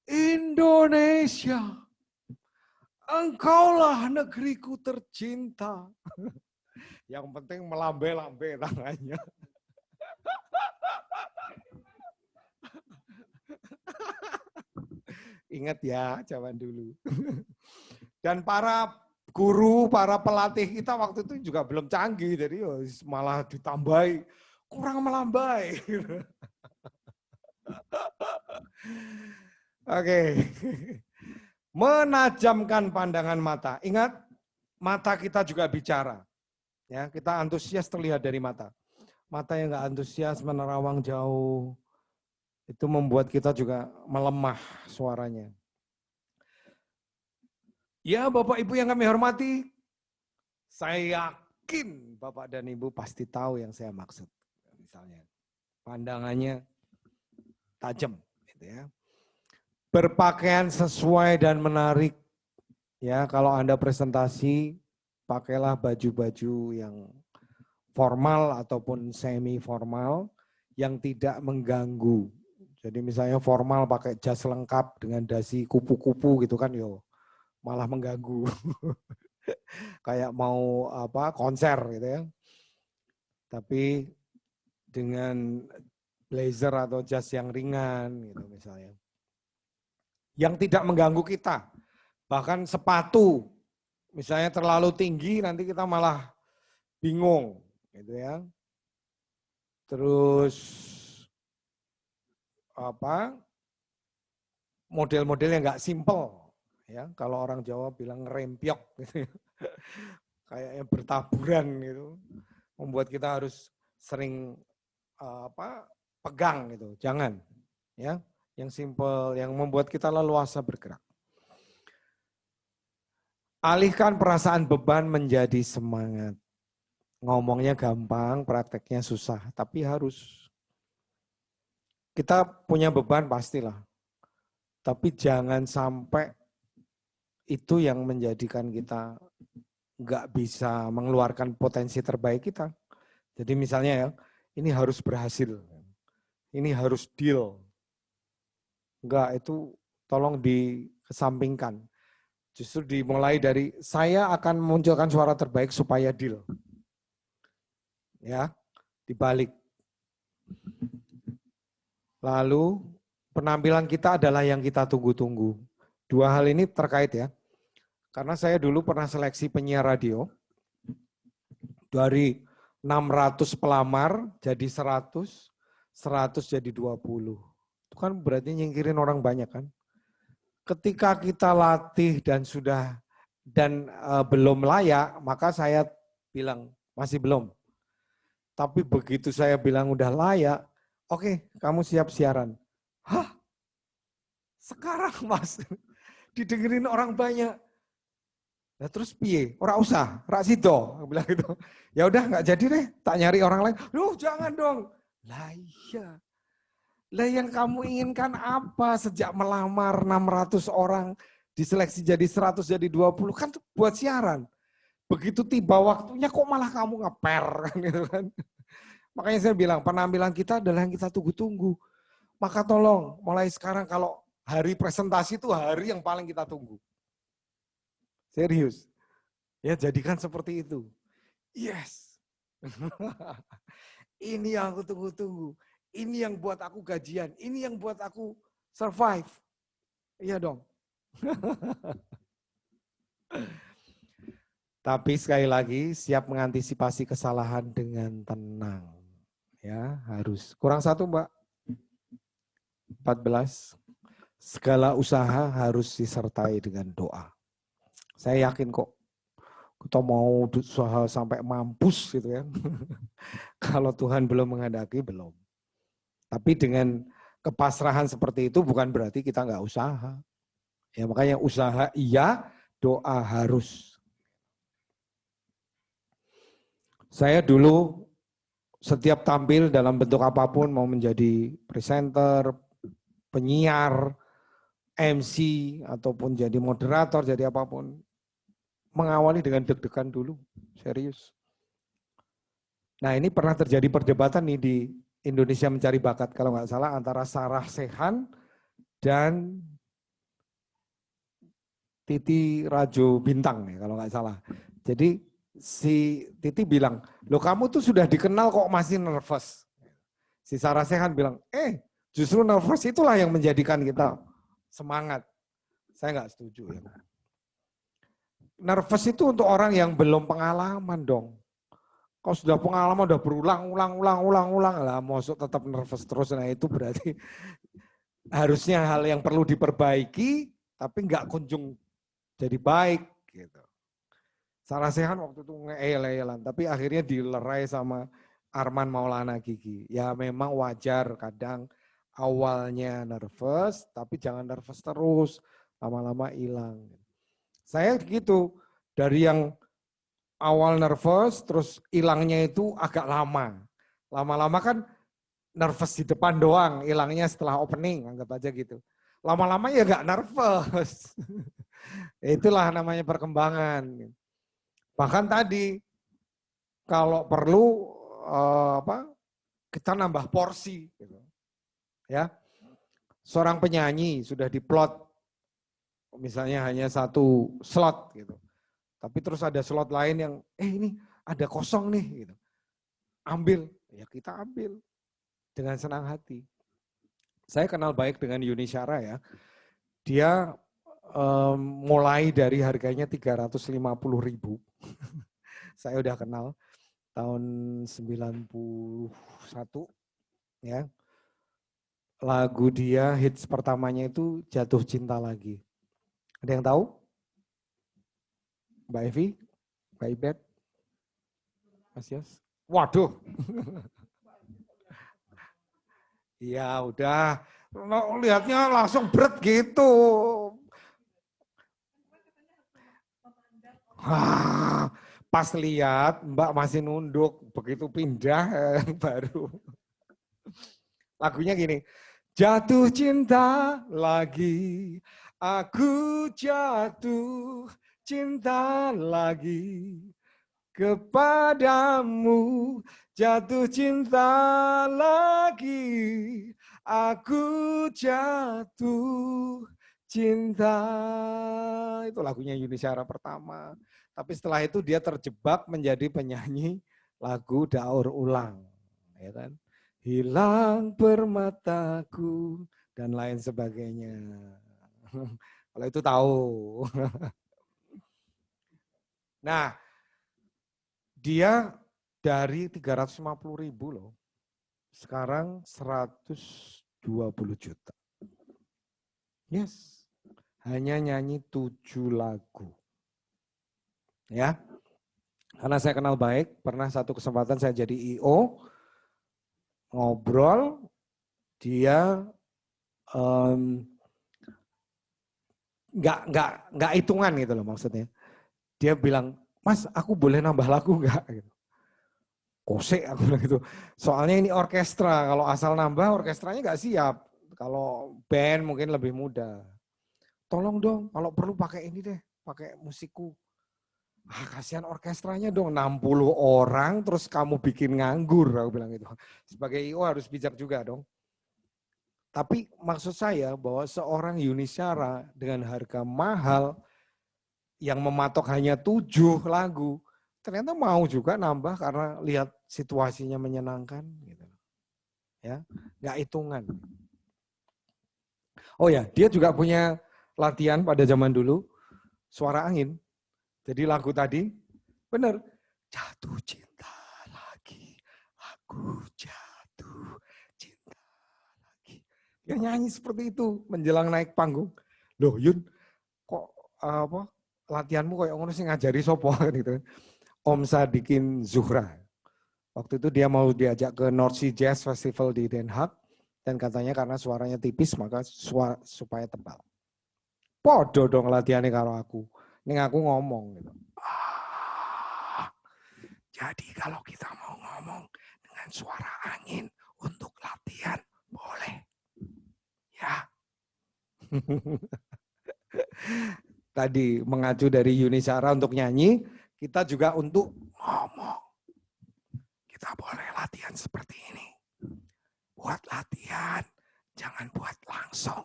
Speaker 2: Indonesia, engkaulah negeriku tercinta. Yang penting melambai-lambai tangannya. Ingat ya, zaman dulu. Dan para guru, para pelatih kita waktu itu juga belum canggih, jadi malah ditambahi, kurang melambai. Oke. Menajamkan pandangan mata. Ingat, mata kita juga bicara. Ya, kita antusias terlihat dari mata. Mata yang nggak antusias, menerawang jauh, itu membuat kita juga melemah suaranya. Ya Bapak Ibu yang kami hormati, saya yakin Bapak dan Ibu pasti tahu yang saya maksud. Misalnya, pandangannya tajam. Gitu ya. Berpakaian sesuai dan menarik. Ya, kalau Anda presentasi, pakailah baju-baju yang formal ataupun semi formal yang tidak mengganggu. Jadi misalnya formal pakai jas lengkap dengan dasi kupu-kupu gitu kan yo malah mengganggu. Kayak mau konser gitu ya. Tapi dengan blazer atau jas yang ringan gitu misalnya. Yang tidak mengganggu kita. Bahkan sepatu misalnya terlalu tinggi nanti kita malah bingung gitu ya. Terus model-model yang nggak simple ya, kalau orang Jawa bilang ngerempiok gitu ya. Kayaknya bertaburan gitu, membuat kita harus sering pegang gitu, jangan ya, yang simple, yang membuat kita leluasa bergerak. Alihkan perasaan beban menjadi semangat. Ngomongnya gampang, prakteknya susah, tapi harus. Kita punya beban pastilah, tapi jangan sampai itu yang menjadikan kita nggak bisa mengeluarkan potensi terbaik kita. Jadi misalnya ya, ini harus berhasil, ini harus deal. Enggak, itu tolong dikesampingkan. Justru dimulai dari saya akan memunculkan suara terbaik supaya deal. Ya, dibalik. Lalu penampilan kita adalah yang kita tunggu-tunggu. Dua hal ini terkait ya. Karena saya dulu pernah seleksi penyiar radio. Dari 600 pelamar jadi 100, 100 jadi 20. Itu kan berarti nyingkirin orang banyak kan. Ketika kita latih dan belum layak, maka saya bilang masih belum. Tapi begitu saya bilang udah layak, oke, kamu siap siaran. Hah? Sekarang Mas, didengerin orang banyak. Nah terus piye? Ora usah, rak sido, bilang gitu. Ya udah nggak jadi deh, tak nyari orang lain. Loh jangan dong. Lah iya. Lah yang kamu inginkan apa sejak melamar 600 orang diseleksi jadi 100 jadi 20 kan buat siaran. Begitu tiba waktunya kok malah kamu ngeper kan gitu kan. Makanya saya bilang penampilan kita adalah yang kita tunggu-tunggu. Maka tolong mulai sekarang kalau hari presentasi itu hari yang paling kita tunggu. Serius. Ya jadikan seperti itu. Yes. Ini yang aku tunggu-tunggu. Ini yang buat aku gajian. Ini yang buat aku survive. Iya dong. Tapi sekali lagi siap mengantisipasi kesalahan dengan tenang. Ya, harus. Kurang satu, Mbak. 14. Segala usaha harus disertai dengan doa. Saya yakin kok kita mau usaha sampai mampus gitu ya. Kalau Tuhan belum menghendaki, belum. Tapi dengan kepasrahan seperti itu bukan berarti kita nggak usaha. Ya, makanya usaha iya, doa harus. Saya dulu setiap tampil dalam bentuk apapun, mau menjadi presenter, penyiar, MC, ataupun jadi moderator, jadi apapun, mengawali dengan deg-degan dulu, serius. Nah ini pernah terjadi perdebatan nih di Indonesia Mencari Bakat, kalau nggak salah, antara Sarah Sechan dan Titi Rajo Bintang nih, kalau nggak salah. Jadi si Titi bilang, loh kamu tuh sudah dikenal kok masih nervous. Si Sarah Sechan bilang, justru nervous itulah yang menjadikan kita semangat. Saya nggak setuju ya. Nervous itu untuk orang yang belum pengalaman dong. Kalau sudah pengalaman, udah berulang-ulang, lah masuk tetap nervous terus. Nah itu berarti harusnya hal yang perlu diperbaiki, tapi nggak kunjung jadi baik. Gitu. Sarah Sechan waktu itu ngeyel-eyelan, tapi akhirnya dilerai sama Arman Maulana Gigi. Ya memang wajar kadang awalnya nervous, tapi jangan nervous terus, lama-lama hilang. Saya gitu, dari yang awal nervous, terus hilangnya itu agak lama. Lama-lama kan nervous di depan doang, hilangnya setelah opening, anggap aja gitu. Lama-lama ya gak nervous. Itulah namanya perkembangan. Bahkan tadi, kalau perlu kita nambah porsi. Gitu. Ya, seorang penyanyi sudah diplot, misalnya hanya satu slot gitu. Tapi terus ada slot lain yang, ini ada kosong nih, gitu. Ambil, ya kita ambil dengan senang hati. Saya kenal baik dengan Yuni Syara ya. Dia mulai dari harganya 350.000. Saya udah kenal tahun 91 ya. Lagu dia hits pertamanya itu Jatuh Cinta Lagi. Ada yang tahu? Mbak Evi? Mbak Ibet? Mas Yos? Waduh. Ya udah, lihatnya langsung berat gitu. Pas lihat Mbak masih nunduk, begitu pindah baru. Lagunya gini, jatuh cinta lagi, aku jatuh cinta lagi, kepadamu, jatuh cinta lagi, aku jatuh cinta. Itu lagunya Yuni Syara pertama. Tapi setelah itu dia terjebak menjadi penyanyi lagu daur ulang, ya kan? Hilang permataku dan lain sebagainya. Kalau itu tahu. Nah, dia dari 350.000 loh, sekarang 120 juta. Yes, hanya nyanyi 7 lagu. Ya, karena saya kenal baik, pernah satu kesempatan saya jadi I.O, ngobrol, dia nggak hitungan gitu loh maksudnya. Dia bilang, Mas, aku boleh nambah lagu nggak? Gitu. Kosek aku bilang gitu. Soalnya ini orkestra, kalau asal nambah orkestranya nggak siap. Kalau band mungkin lebih mudah. Tolong dong, kalau perlu pakai ini deh, pakai musikku. Kasihan orkestranya dong, 60 orang terus kamu bikin nganggur, aku bilang gitu. Sebagai I.O harus bijak juga dong. Tapi maksud saya bahwa seorang Yuni Syara dengan harga mahal yang mematok hanya 7 lagu, ternyata mau juga nambah karena lihat situasinya menyenangkan. Gitu. Ya, nggak hitungan. Oh ya, dia juga punya latihan pada zaman dulu, suara angin. Jadi lagu tadi, benar, jatuh cinta lagi, aku jatuh cinta lagi. Dia nyanyi seperti itu menjelang naik panggung. Loh Yun, kok latihanmu kayak ngono sih ngajari sopo gitu. Om Sadikin Zuhra. Waktu itu dia mau diajak ke North Sea Jazz Festival di Den Haag dan katanya karena suaranya tipis maka supaya tebal. Podo dong latihannya karo aku. Ini aku ngomong gitu. Jadi kalau kita mau ngomong dengan suara angin untuk latihan, boleh. Ya. Tadi mengacu dari Yuni Syara untuk nyanyi, kita juga untuk ngomong. Kita boleh latihan seperti ini. Buat latihan, jangan buat langsung.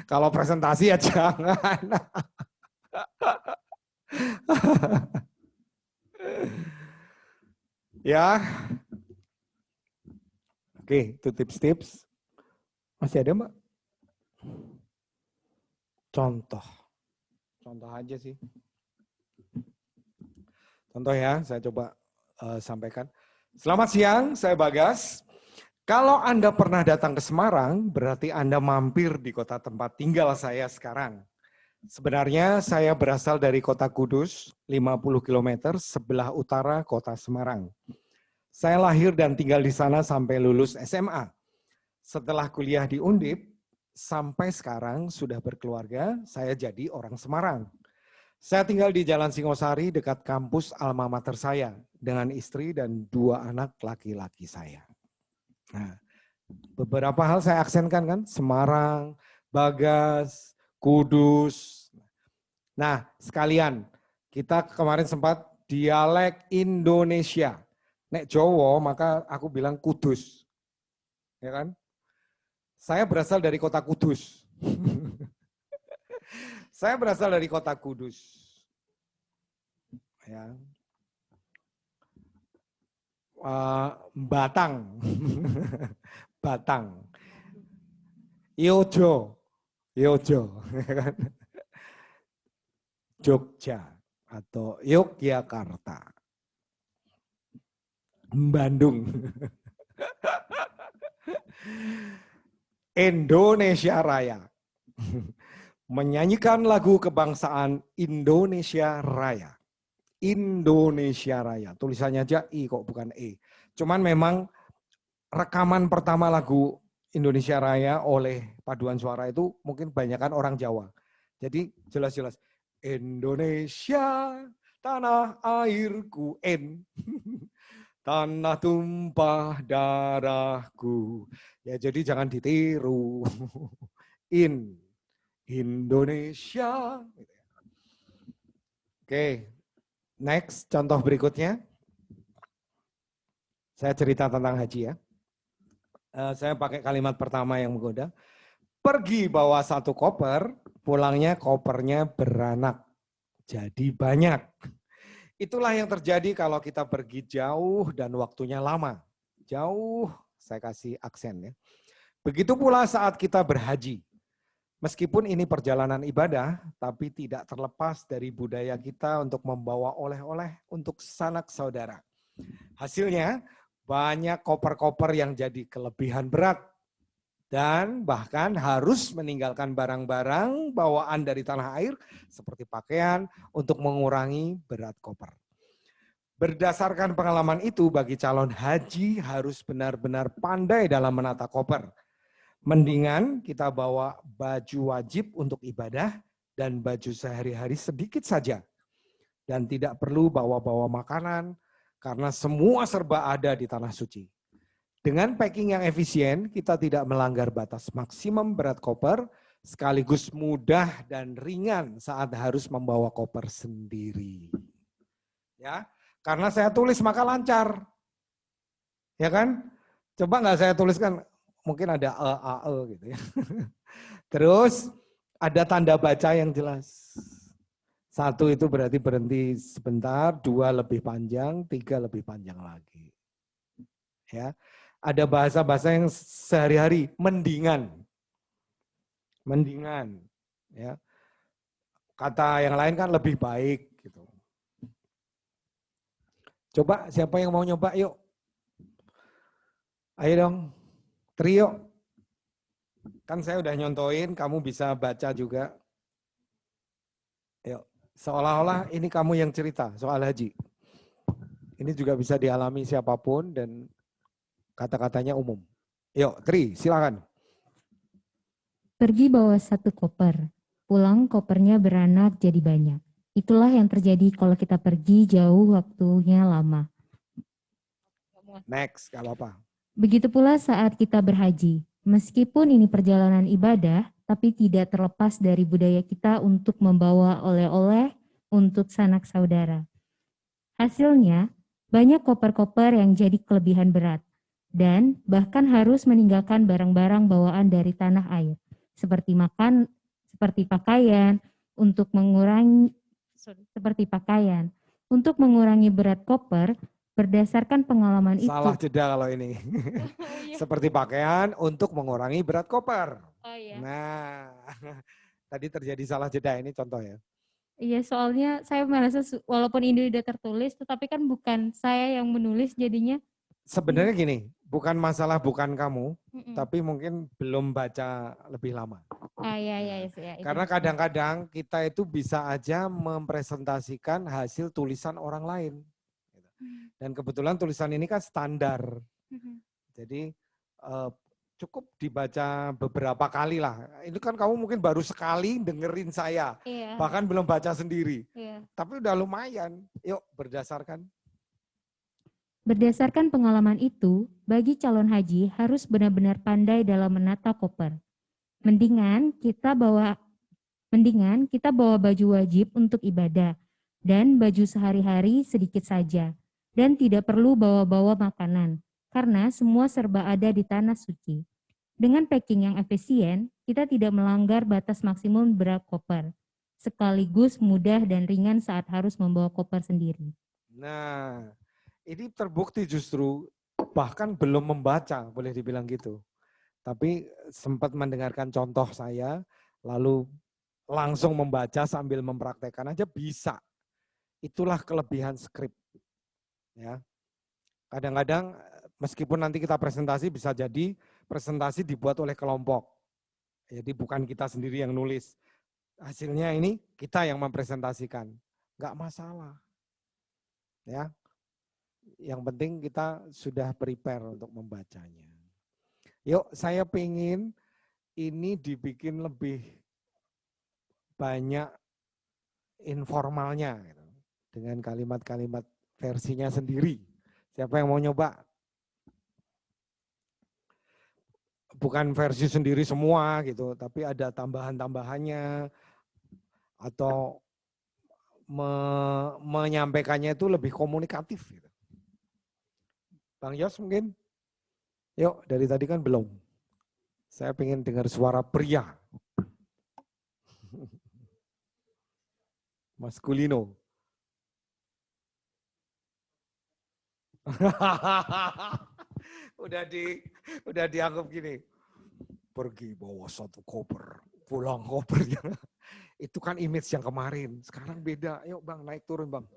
Speaker 2: Kalau presentasi ya jangan. Ya. Oke, itu tips-tips. Masih ada, Mbak? Contoh aja sih. Contoh ya, saya coba sampaikan. Selamat siang, saya Bagas. Kalau Anda pernah datang ke Semarang, berarti Anda mampir di kota tempat tinggal saya sekarang. Sebenarnya saya berasal dari kota Kudus, 50 km sebelah utara kota Semarang. Saya lahir dan tinggal di sana sampai lulus SMA. Setelah kuliah di Undip, sampai sekarang sudah berkeluarga, saya jadi orang Semarang. Saya tinggal di Jalan Singosari dekat kampus alma mater saya dengan istri dan 2 anak laki-laki saya. Nah, beberapa hal saya aksenkan kan, Semarang, Bagas, Kudus. Nah, sekalian, kita kemarin sempat dialek Indonesia. Nek Jawa, maka aku bilang Kudus. Ya kan? Saya berasal dari kota Kudus. Saya berasal dari kota Kudus. Ya. Batang. Batang. Yojo. Jogja atau Yogyakarta. Bandung. Indonesia Raya. Menyanyikan lagu kebangsaan Indonesia Raya. Indonesia Raya. Tulisannya aja I kok bukan E. Cuman memang rekaman pertama lagu Indonesia Raya oleh paduan suara itu mungkin kebanyakan orang Jawa. Jadi jelas-jelas Indonesia, tanah airku, tanah tumpah darahku. Ya jadi jangan ditiru. Indonesia. Oke, Next, contoh berikutnya. Saya cerita tentang haji ya. Saya pakai kalimat pertama yang menggoda. Pergi bawa 1 koper, pulangnya kopernya beranak. Jadi banyak. Itulah yang terjadi kalau kita pergi jauh dan waktunya lama. Jauh, saya kasih aksen ya. Begitu pula saat kita berhaji. Meskipun ini perjalanan ibadah, tapi tidak terlepas dari budaya kita untuk membawa oleh-oleh untuk sanak saudara. Hasilnya, banyak koper-koper yang jadi kelebihan berat. Dan bahkan harus meninggalkan barang-barang bawaan dari tanah air, seperti pakaian, untuk mengurangi berat koper. Berdasarkan pengalaman itu, bagi calon haji harus benar-benar pandai dalam menata koper. Mendingan kita bawa baju wajib untuk ibadah dan baju sehari-hari sedikit saja. Dan tidak perlu bawa-bawa makanan karena semua serba ada di tanah suci. Dengan packing yang efisien, kita tidak melanggar batas maksimum berat koper, sekaligus mudah dan ringan saat harus membawa koper sendiri. Ya, karena saya tulis maka lancar. Ya kan? Coba nggak saya tuliskan, mungkin ada AE gitu ya. Terus ada tanda baca yang jelas. 1 itu berarti berhenti sebentar, 2 lebih panjang, 3 lebih panjang lagi. Ya, ada bahasa-bahasa yang sehari-hari, mendingan. Mendingan. Ya. Kata yang lain kan lebih baik. Gitu. Coba siapa yang mau nyoba yuk. Ayo dong. Trio, kan saya udah nyontoin, kamu bisa baca juga. Yuk, seolah-olah ini kamu yang cerita soal haji. Ini juga bisa dialami siapapun dan kata-katanya umum. Yuk, Tri, silakan.
Speaker 7: Pergi bawa 1 koper, pulang kopernya beranak jadi banyak. Itulah yang terjadi kalau kita pergi jauh waktunya lama.
Speaker 2: Next, gak apa-apa.
Speaker 7: Begitu pula saat kita berhaji. Meskipun ini perjalanan ibadah, tapi tidak terlepas dari budaya kita untuk membawa oleh-oleh untuk sanak saudara. Hasilnya, banyak koper-koper yang jadi kelebihan berat, dan bahkan harus meninggalkan barang-barang bawaan dari tanah air, seperti pakaian, untuk mengurangi berat koper. Berdasarkan pengalaman itu.
Speaker 2: Salah jeda kalau ini. Seperti pakaian untuk mengurangi berat koper.
Speaker 7: Oh iya.
Speaker 2: Nah, tadi terjadi salah jeda, ini contoh ya.
Speaker 7: Iya, soalnya saya merasa walaupun ini udah tertulis, tetapi kan bukan saya yang menulis jadinya.
Speaker 2: Sebenarnya gini, bukan masalah bukan kamu, tapi mungkin belum baca lebih lama.
Speaker 7: Iya.
Speaker 2: Karena kadang-kadang kita itu bisa aja mempresentasikan hasil tulisan orang lain. Dan kebetulan tulisan ini kan standar. Jadi cukup dibaca beberapa kali lah. Ini kan kamu mungkin baru sekali dengerin saya.
Speaker 7: Iya.
Speaker 2: Bahkan belum baca sendiri.
Speaker 7: Iya.
Speaker 2: Tapi udah lumayan. Yuk berdasarkan
Speaker 7: pengalaman itu, bagi calon haji harus benar-benar pandai dalam menata koper. Mendingan kita bawa baju wajib untuk ibadah dan baju sehari-hari sedikit saja. Dan tidak perlu bawa-bawa makanan, karena semua serba ada di tanah suci. Dengan packing yang efisien, kita tidak melanggar batas maksimum berat koper, sekaligus mudah dan ringan saat harus membawa koper sendiri.
Speaker 2: Nah, ini terbukti justru bahkan belum membaca, boleh dibilang gitu. Tapi sempat mendengarkan contoh saya, lalu langsung membaca sambil mempraktekkan aja bisa. Itulah kelebihan skrip. Ya, kadang-kadang meskipun nanti kita presentasi bisa jadi presentasi dibuat oleh kelompok. Jadi bukan kita sendiri yang nulis. Hasilnya ini kita yang mempresentasikan. Enggak masalah. Ya. Yang penting kita sudah prepare untuk membacanya. Yuk, saya pengen ini dibikin lebih banyak informalnya gitu, dengan kalimat-kalimat versinya sendiri. Siapa yang mau nyoba? Bukan versi sendiri semua gitu, tapi ada tambahan-tambahannya atau menyampaikannya itu lebih komunikatif. Gitu. Bang Yos mungkin? Yuk, dari tadi kan belum. Saya pengen dengar suara pria. Maskulino. udah dianggap gini. Pergi bawa 1 koper, pulang kopernya. Itu kan image yang kemarin. Sekarang beda. Yuk Bang, naik turun Bang.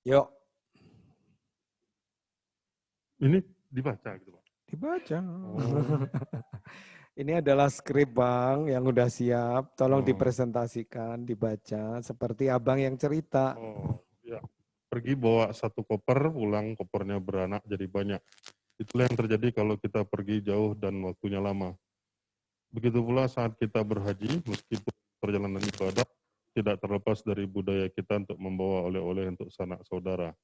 Speaker 2: Yuk.
Speaker 11: Ini dibaca gitu Pak?
Speaker 2: Dibaca. Oh. Ini adalah skrip Bang yang udah siap. Tolong dipresentasikan, dibaca. Seperti Abang yang cerita.
Speaker 11: Oh, ya. Pergi bawa 1 koper, pulang kopernya beranak jadi banyak. Itulah yang terjadi kalau kita pergi jauh dan waktunya lama. Begitu pula saat kita berhaji, meskipun perjalanan ibadah, tidak terlepas dari budaya kita untuk membawa oleh-oleh untuk sanak saudara.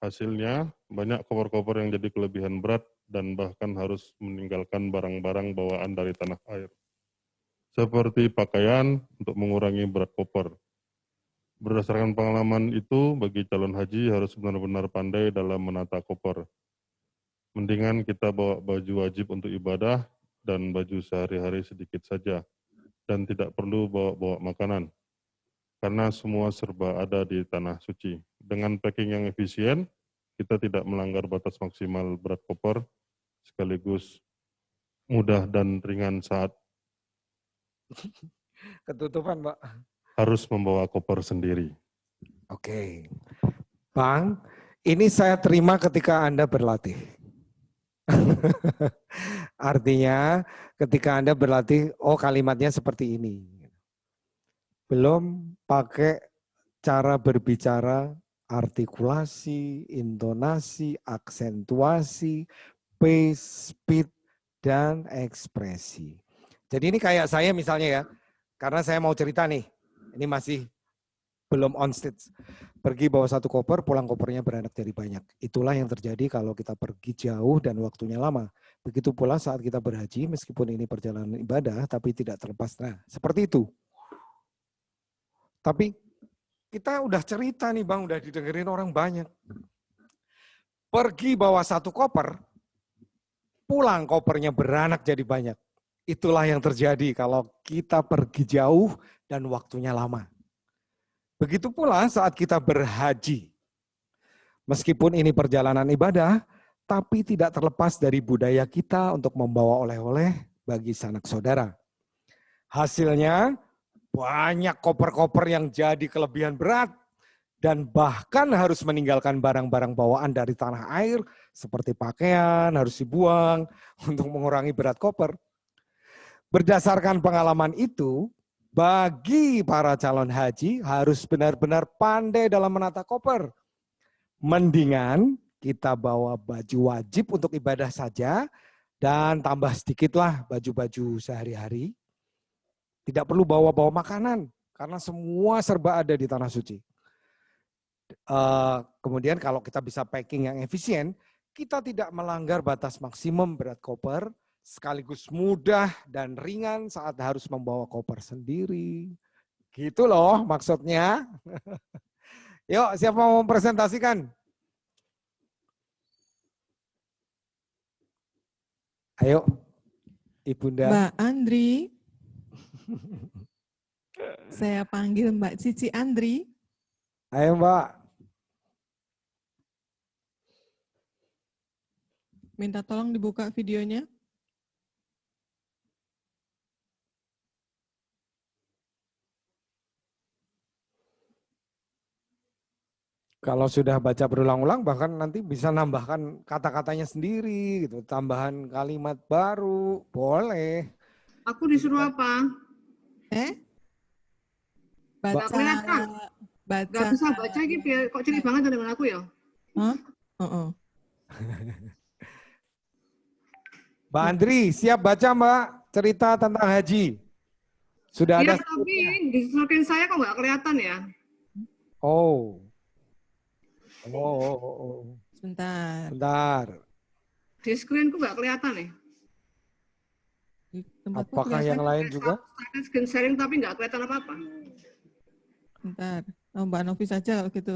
Speaker 11: Hasilnya, banyak koper-koper yang jadi kelebihan berat dan bahkan harus meninggalkan barang-barang bawaan dari tanah air. Seperti pakaian untuk mengurangi berat koper. Berdasarkan pengalaman itu, bagi calon haji harus benar-benar pandai dalam menata koper. Mendingan kita bawa baju wajib untuk ibadah dan baju sehari-hari sedikit saja. Dan tidak perlu bawa-bawa makanan. Karena semua serba ada di tanah suci. Dengan packing yang efisien, kita tidak melanggar batas maksimal berat koper, sekaligus mudah dan ringan saat
Speaker 2: ketutupan, Pak.
Speaker 11: Harus membawa koper sendiri.
Speaker 2: Oke. Bang, ini saya terima ketika Anda berlatih. Artinya ketika Anda berlatih, oh kalimatnya seperti ini. Belum pakai cara berbicara, artikulasi, intonasi, aksentuasi, pace, speed, dan ekspresi. Jadi ini kayak saya misalnya ya, karena saya mau cerita nih, ini masih belum on stage. Pergi bawa 1 koper, pulang kopernya beranak jadi banyak. Itulah yang terjadi kalau kita pergi jauh dan waktunya lama. Begitu pula saat kita berhaji, meskipun ini perjalanan ibadah, tapi tidak terlepas. Nah, seperti itu. Tapi kita udah cerita nih Bang, udah didengerin orang banyak. Pergi bawa 1 koper, pulang kopernya beranak jadi banyak. Itulah yang terjadi kalau kita pergi jauh dan waktunya lama. Begitu pula saat kita berhaji. Meskipun ini perjalanan ibadah, tapi tidak terlepas dari budaya kita untuk membawa oleh-oleh bagi sanak saudara. Hasilnya, banyak koper-koper yang jadi kelebihan berat dan bahkan harus meninggalkan barang-barang bawaan dari tanah air seperti pakaian harus dibuang untuk mengurangi berat koper. Berdasarkan pengalaman itu, bagi para calon haji harus benar-benar pandai dalam menata koper. Mendingan kita bawa baju wajib untuk ibadah saja dan tambah sedikitlah baju-baju sehari-hari. Tidak perlu bawa-bawa makanan, karena semua serba ada di tanah suci. Kemudian kalau kita bisa packing yang efisien, kita tidak melanggar batas maksimum berat koper, sekaligus mudah dan ringan saat harus membawa koper sendiri. Gitu loh maksudnya. Yuk, siapa mau mempresentasikan? Ayo, Ibunda.
Speaker 1: Mbak Andri. Saya panggil Mbak Cici Andri.
Speaker 2: Ayo Mbak.
Speaker 1: Minta tolong dibuka videonya.
Speaker 2: Kalau sudah baca berulang-ulang bahkan nanti bisa nambahkan kata-katanya sendiri gitu, tambahan kalimat baru, boleh.
Speaker 12: Aku disuruh apa?
Speaker 1: Baca. Baca.
Speaker 12: Gak bisa baca gitu ya, kok cilik banget dengan aku ya?
Speaker 1: Hah?
Speaker 2: Mbak Andri, siap baca Mbak cerita tentang haji? Sudah
Speaker 12: ya,
Speaker 2: ada?
Speaker 12: Tapi di screen saya kok nggak kelihatan ya?
Speaker 2: Oh.
Speaker 1: Sebentar.
Speaker 2: Bentar.
Speaker 12: Di screenku nggak kelihatan nih.
Speaker 2: Apakah yang lain juga?
Speaker 12: Started screen sharing tapi nggak kelihatan apa-apa.
Speaker 1: Bentar, Mbak Novi saja kalau gitu.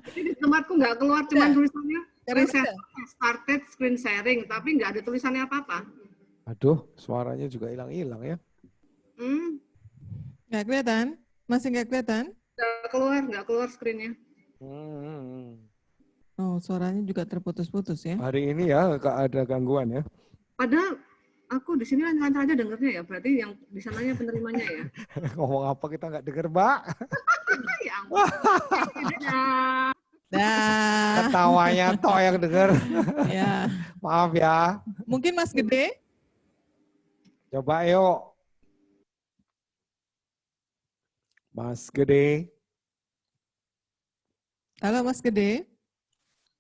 Speaker 12: Jadi di tempatku nggak keluar cuma tulisannya started screen sharing, tapi nggak ada tulisannya apa-apa.
Speaker 2: Aduh, suaranya juga hilang-hilang ya.
Speaker 1: Nggak kelihatan? Masih nggak kelihatan?
Speaker 12: Nggak keluar screen-nya.
Speaker 1: Oh, suaranya juga terputus-putus ya?
Speaker 2: Hari ini ya ada gangguan ya.
Speaker 12: Padahal aku di sini lancar aja dengernya ya, berarti yang di sananya penerimanya ya.
Speaker 2: Ngomong apa kita nggak denger, Mbak?
Speaker 12: Ya ampun.
Speaker 2: Ketawanya toh yang denger.
Speaker 1: Ya.
Speaker 2: Maaf ya.
Speaker 1: Mungkin Mas Gede?
Speaker 2: Coba yuk. Mas Gede.
Speaker 1: Halo Mas Gede.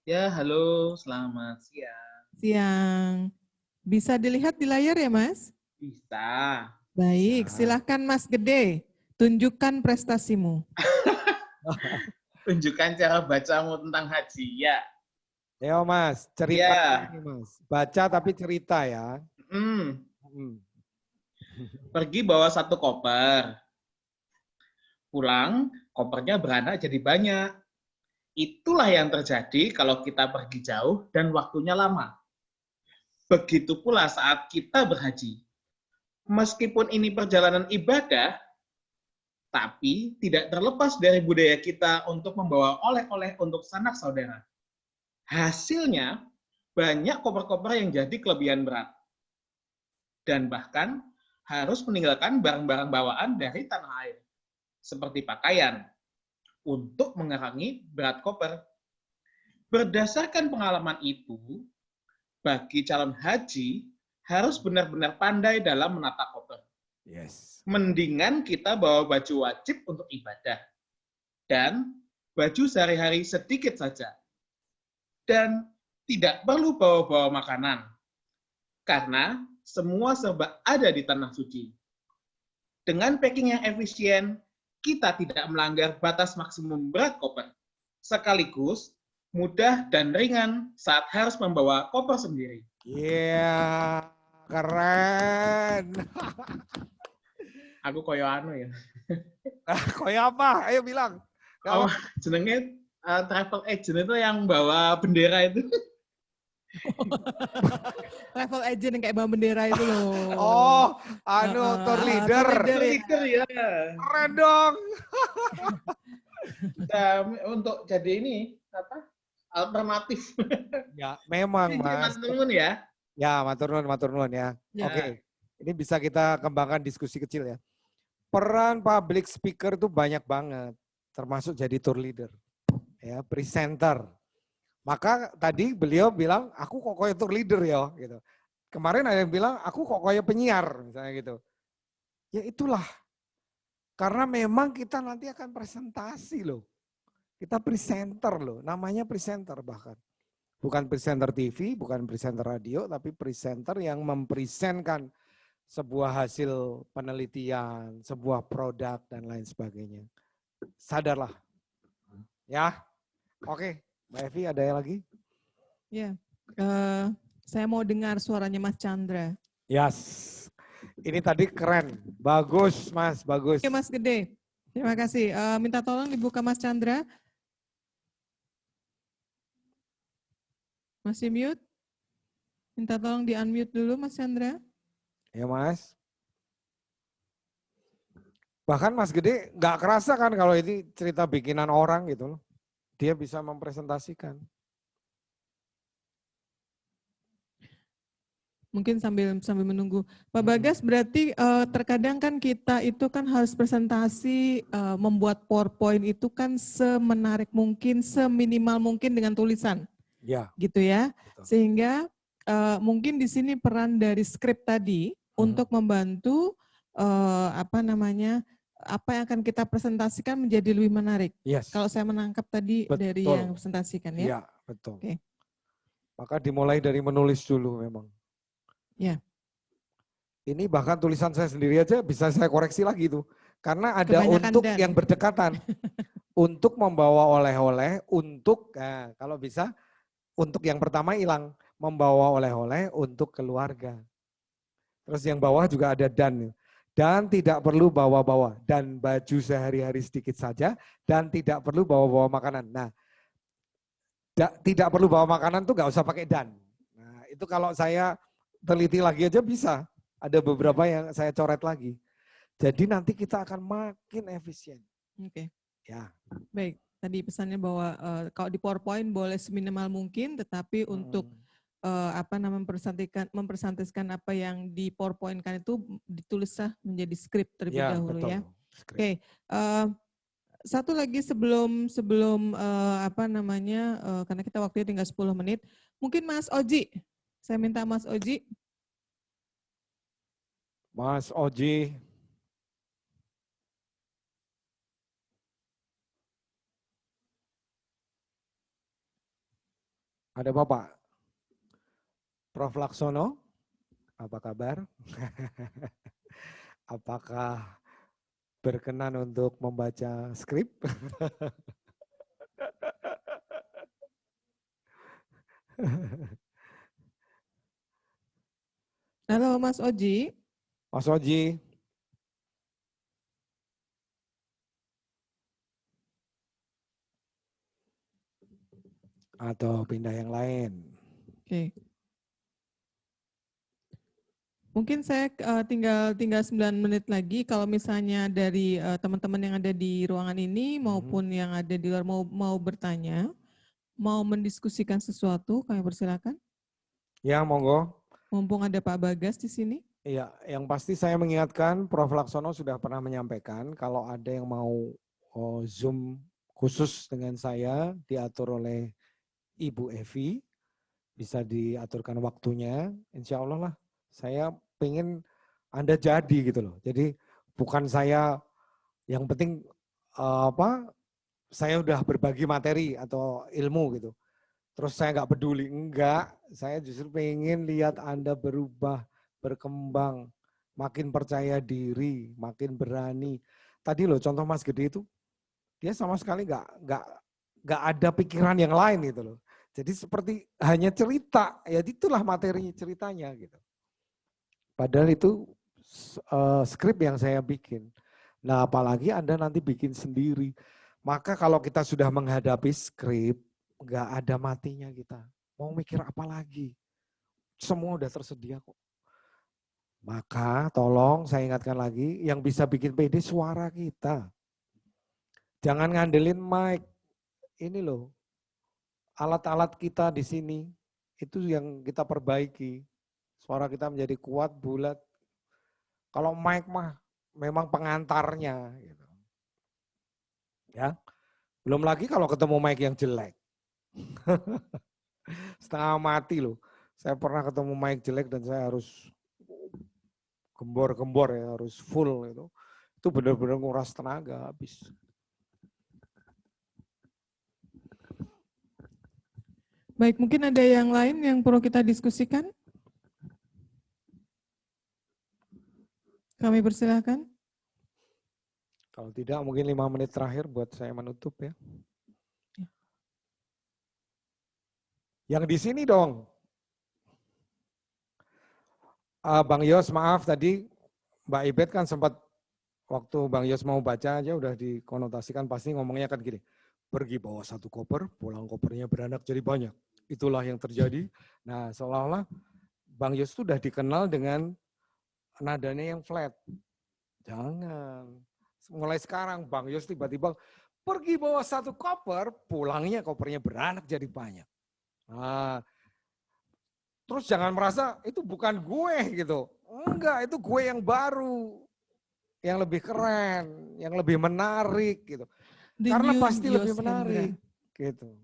Speaker 13: Ya, halo, selamat siang.
Speaker 1: Siang. Bisa dilihat di layar ya Mas?
Speaker 13: Bisa.
Speaker 1: Baik, silahkan Mas Gede. Tunjukkan prestasimu.
Speaker 13: Tunjukkan cara bacamu tentang haji, ya.
Speaker 2: Ya Mas, cerita
Speaker 13: Ya.
Speaker 2: ini Mas. Baca tapi cerita ya.
Speaker 13: Pergi bawa 1 koper. Pulang, kopernya beranak jadi banyak. Itulah yang terjadi kalau kita pergi jauh dan waktunya lama. Begitu pula saat kita berhaji. Meskipun ini perjalanan ibadah, tapi tidak terlepas dari budaya kita untuk membawa oleh-oleh untuk sanak saudara. Hasilnya, banyak koper-koper yang jadi kelebihan berat. Dan bahkan harus meninggalkan barang-barang bawaan dari tanah air, seperti pakaian, untuk mengurangi berat koper. Berdasarkan pengalaman itu, bagi calon haji harus benar-benar pandai dalam menata koper.
Speaker 2: Yes.
Speaker 13: Mendingan kita bawa baju wajib untuk ibadah. Dan baju sehari-hari sedikit saja. Dan tidak perlu bawa-bawa makanan. Karena semua serba ada di tanah suci. Dengan packing yang efisien, kita tidak melanggar batas maksimum berat koper. Sekaligus mudah dan ringan saat harus membawa koper sendiri.
Speaker 2: Iya, keren.
Speaker 13: Aku koyo anu ya.
Speaker 2: Koyo apa? Ayo bilang.
Speaker 13: Oh, jenenge travel agent itu yang bawa bendera itu.
Speaker 1: Travel agent yang kayak bawa bendera itu loh.
Speaker 2: Oh, tour leader.
Speaker 13: Tour leader ya.
Speaker 2: Keren dong.
Speaker 13: Nah, untuk jadi ini apa? Alternatif.
Speaker 2: Ya, memang Mas.
Speaker 13: Matur nuwun ya.
Speaker 2: Ya, matur nuwun ya.
Speaker 13: Ya.
Speaker 2: Oke. Ini bisa kita kembangkan diskusi kecil ya. Peran public speaker itu banyak banget, termasuk jadi tour leader. Ya, presenter. Maka tadi beliau bilang, aku kok kayak tour leader ya, gitu. Kemarin ada yang bilang, aku kok kayak penyiar, misalnya gitu. Ya itulah. Karena memang kita nanti akan presentasi loh. Kita presenter loh, namanya presenter bahkan. Bukan presenter TV, bukan presenter radio, tapi presenter yang mempresentkan sebuah hasil penelitian, sebuah produk, dan lain sebagainya. Sadarlah. Ya, oke. Mbak Evi, ada yang lagi?
Speaker 1: Ya, saya mau dengar suaranya Mas Chandra.
Speaker 2: Yes. Ini tadi keren. Bagus, Mas. Bagus.
Speaker 1: Oke, Mas Gede. Terima kasih. Minta tolong dibuka Mas Chandra. Masih mute? Minta tolong di-unmute dulu, Mas Chandra.
Speaker 2: Ya, Mas. Bahkan Mas Gede nggak kerasa kan kalau ini cerita bikinan orang gitu loh. Dia bisa mempresentasikan.
Speaker 1: Mungkin sambil menunggu. Pak Bagas, berarti terkadang kan kita itu kan harus presentasi, membuat PowerPoint itu kan semenarik mungkin, seminimal mungkin dengan tulisan.
Speaker 2: Ya.
Speaker 1: Gitu ya.
Speaker 2: Betul.
Speaker 1: Sehingga mungkin di sini peran dari skrip tadi untuk membantu apa yang akan kita presentasikan menjadi lebih menarik.
Speaker 2: Yes.
Speaker 1: Kalau saya menangkap tadi
Speaker 2: Betul.
Speaker 1: dari yang presentasikan ya.
Speaker 2: Iya, betul.
Speaker 1: Oke.
Speaker 2: Maka dimulai dari menulis dulu memang.
Speaker 1: Ya.
Speaker 2: Ini bahkan tulisan saya sendiri aja bisa saya koreksi lagi tuh. Karena ada
Speaker 1: Kebanyakan
Speaker 2: untuk
Speaker 1: dan.
Speaker 2: yang berdekatan. Untuk membawa oleh-oleh, untuk, nah, kalau bisa untuk yang pertama hilang, membawa oleh-oleh untuk keluarga. Terus yang bawah juga ada dan tidak perlu bawa-bawa, dan baju sehari-hari sedikit saja, dan tidak perlu bawa-bawa makanan. Nah, tidak perlu bawa makanan tuh nggak usah pakai dan. Nah, itu kalau saya teliti lagi aja bisa. Ada beberapa yang saya coret lagi. Jadi nanti kita akan makin efisien.
Speaker 1: Oke.
Speaker 2: Ya.
Speaker 1: Baik, tadi pesannya bahwa kalau di PowerPoint boleh seminimal mungkin, tetapi untuk mempresentasikan apa yang di PowerPoint kan itu ditulislah menjadi skrip terlebih dahulu
Speaker 2: betul.
Speaker 1: ya. Oke. Satu lagi sebelum karena kita waktunya tinggal 10 menit, mungkin Mas Oji. Saya minta Mas Oji.
Speaker 2: Mas Oji. Ada Bapak? Prof. Laksono, apa kabar? Apakah berkenan untuk membaca skrip?
Speaker 1: Halo Mas Oji.
Speaker 2: Mas Oji. Atau pindah yang lain.
Speaker 1: Oke. Mungkin saya tinggal 9 menit lagi. Kalau misalnya dari teman-teman yang ada di ruangan ini maupun yang ada di luar mau bertanya, mau mendiskusikan sesuatu, kami persilakan.
Speaker 2: Ya, monggo.
Speaker 1: Mumpung ada Pak Bagas di sini.
Speaker 2: Iya, yang pasti saya mengingatkan Prof. Laksono sudah pernah menyampaikan kalau ada yang mau Zoom khusus dengan saya diatur oleh Ibu Evi, bisa diaturkan waktunya, insya Allah lah. Saya pengen Anda jadi gitu loh. Jadi bukan saya, yang penting saya udah berbagi materi atau ilmu gitu. Terus saya nggak peduli, enggak. Saya justru pengen lihat Anda berubah, berkembang, makin percaya diri, makin berani. Tadi loh contoh Mas Gede itu, dia sama sekali nggak ada pikiran yang lain gitu loh. Jadi seperti hanya cerita, ya itulah materi ceritanya gitu. Padahal itu skrip yang saya bikin. Nah apalagi Anda nanti bikin sendiri. Maka kalau kita sudah menghadapi skrip, nggak ada matinya kita. Mau mikir apa lagi? Semua udah tersedia kok. Maka tolong saya ingatkan lagi, yang bisa bikin pede suara kita. Jangan ngandelin mic. Ini loh, alat-alat kita di sini, itu yang kita perbaiki. Suara kita menjadi kuat, bulat. Kalau mic mah memang pengantarnya. Gitu. Ya, belum lagi kalau ketemu mic yang jelek. Setengah mati loh. Saya pernah ketemu mic jelek dan saya harus gembor-gembor ya, harus full itu. Itu benar-benar nguras tenaga habis.
Speaker 1: Baik, mungkin ada yang lain yang perlu kita diskusikan? Kami persilahkan.
Speaker 2: Kalau tidak mungkin 5 menit terakhir buat saya menutup ya. Yang di sini dong. Bang Yos, maaf tadi Mbak Ibet kan sempat waktu Bang Yos mau baca aja udah dikonotasikan, pasti ngomongnya kan gini. Pergi bawa 1 koper, pulang kopernya beranak jadi banyak. Itulah yang terjadi. Nah seolah-olah Bang Yos sudah dikenal dengan nadanya yang flat. Jangan. Mulai sekarang Bang Yos tiba-tiba pergi bawa 1 koper, pulangnya kopernya beranak jadi banyak. Nah, terus jangan merasa itu bukan gue gitu. Enggak, itu gue yang baru. Yang lebih keren, yang lebih menarik gitu. Karena pasti lebih menarik gitu.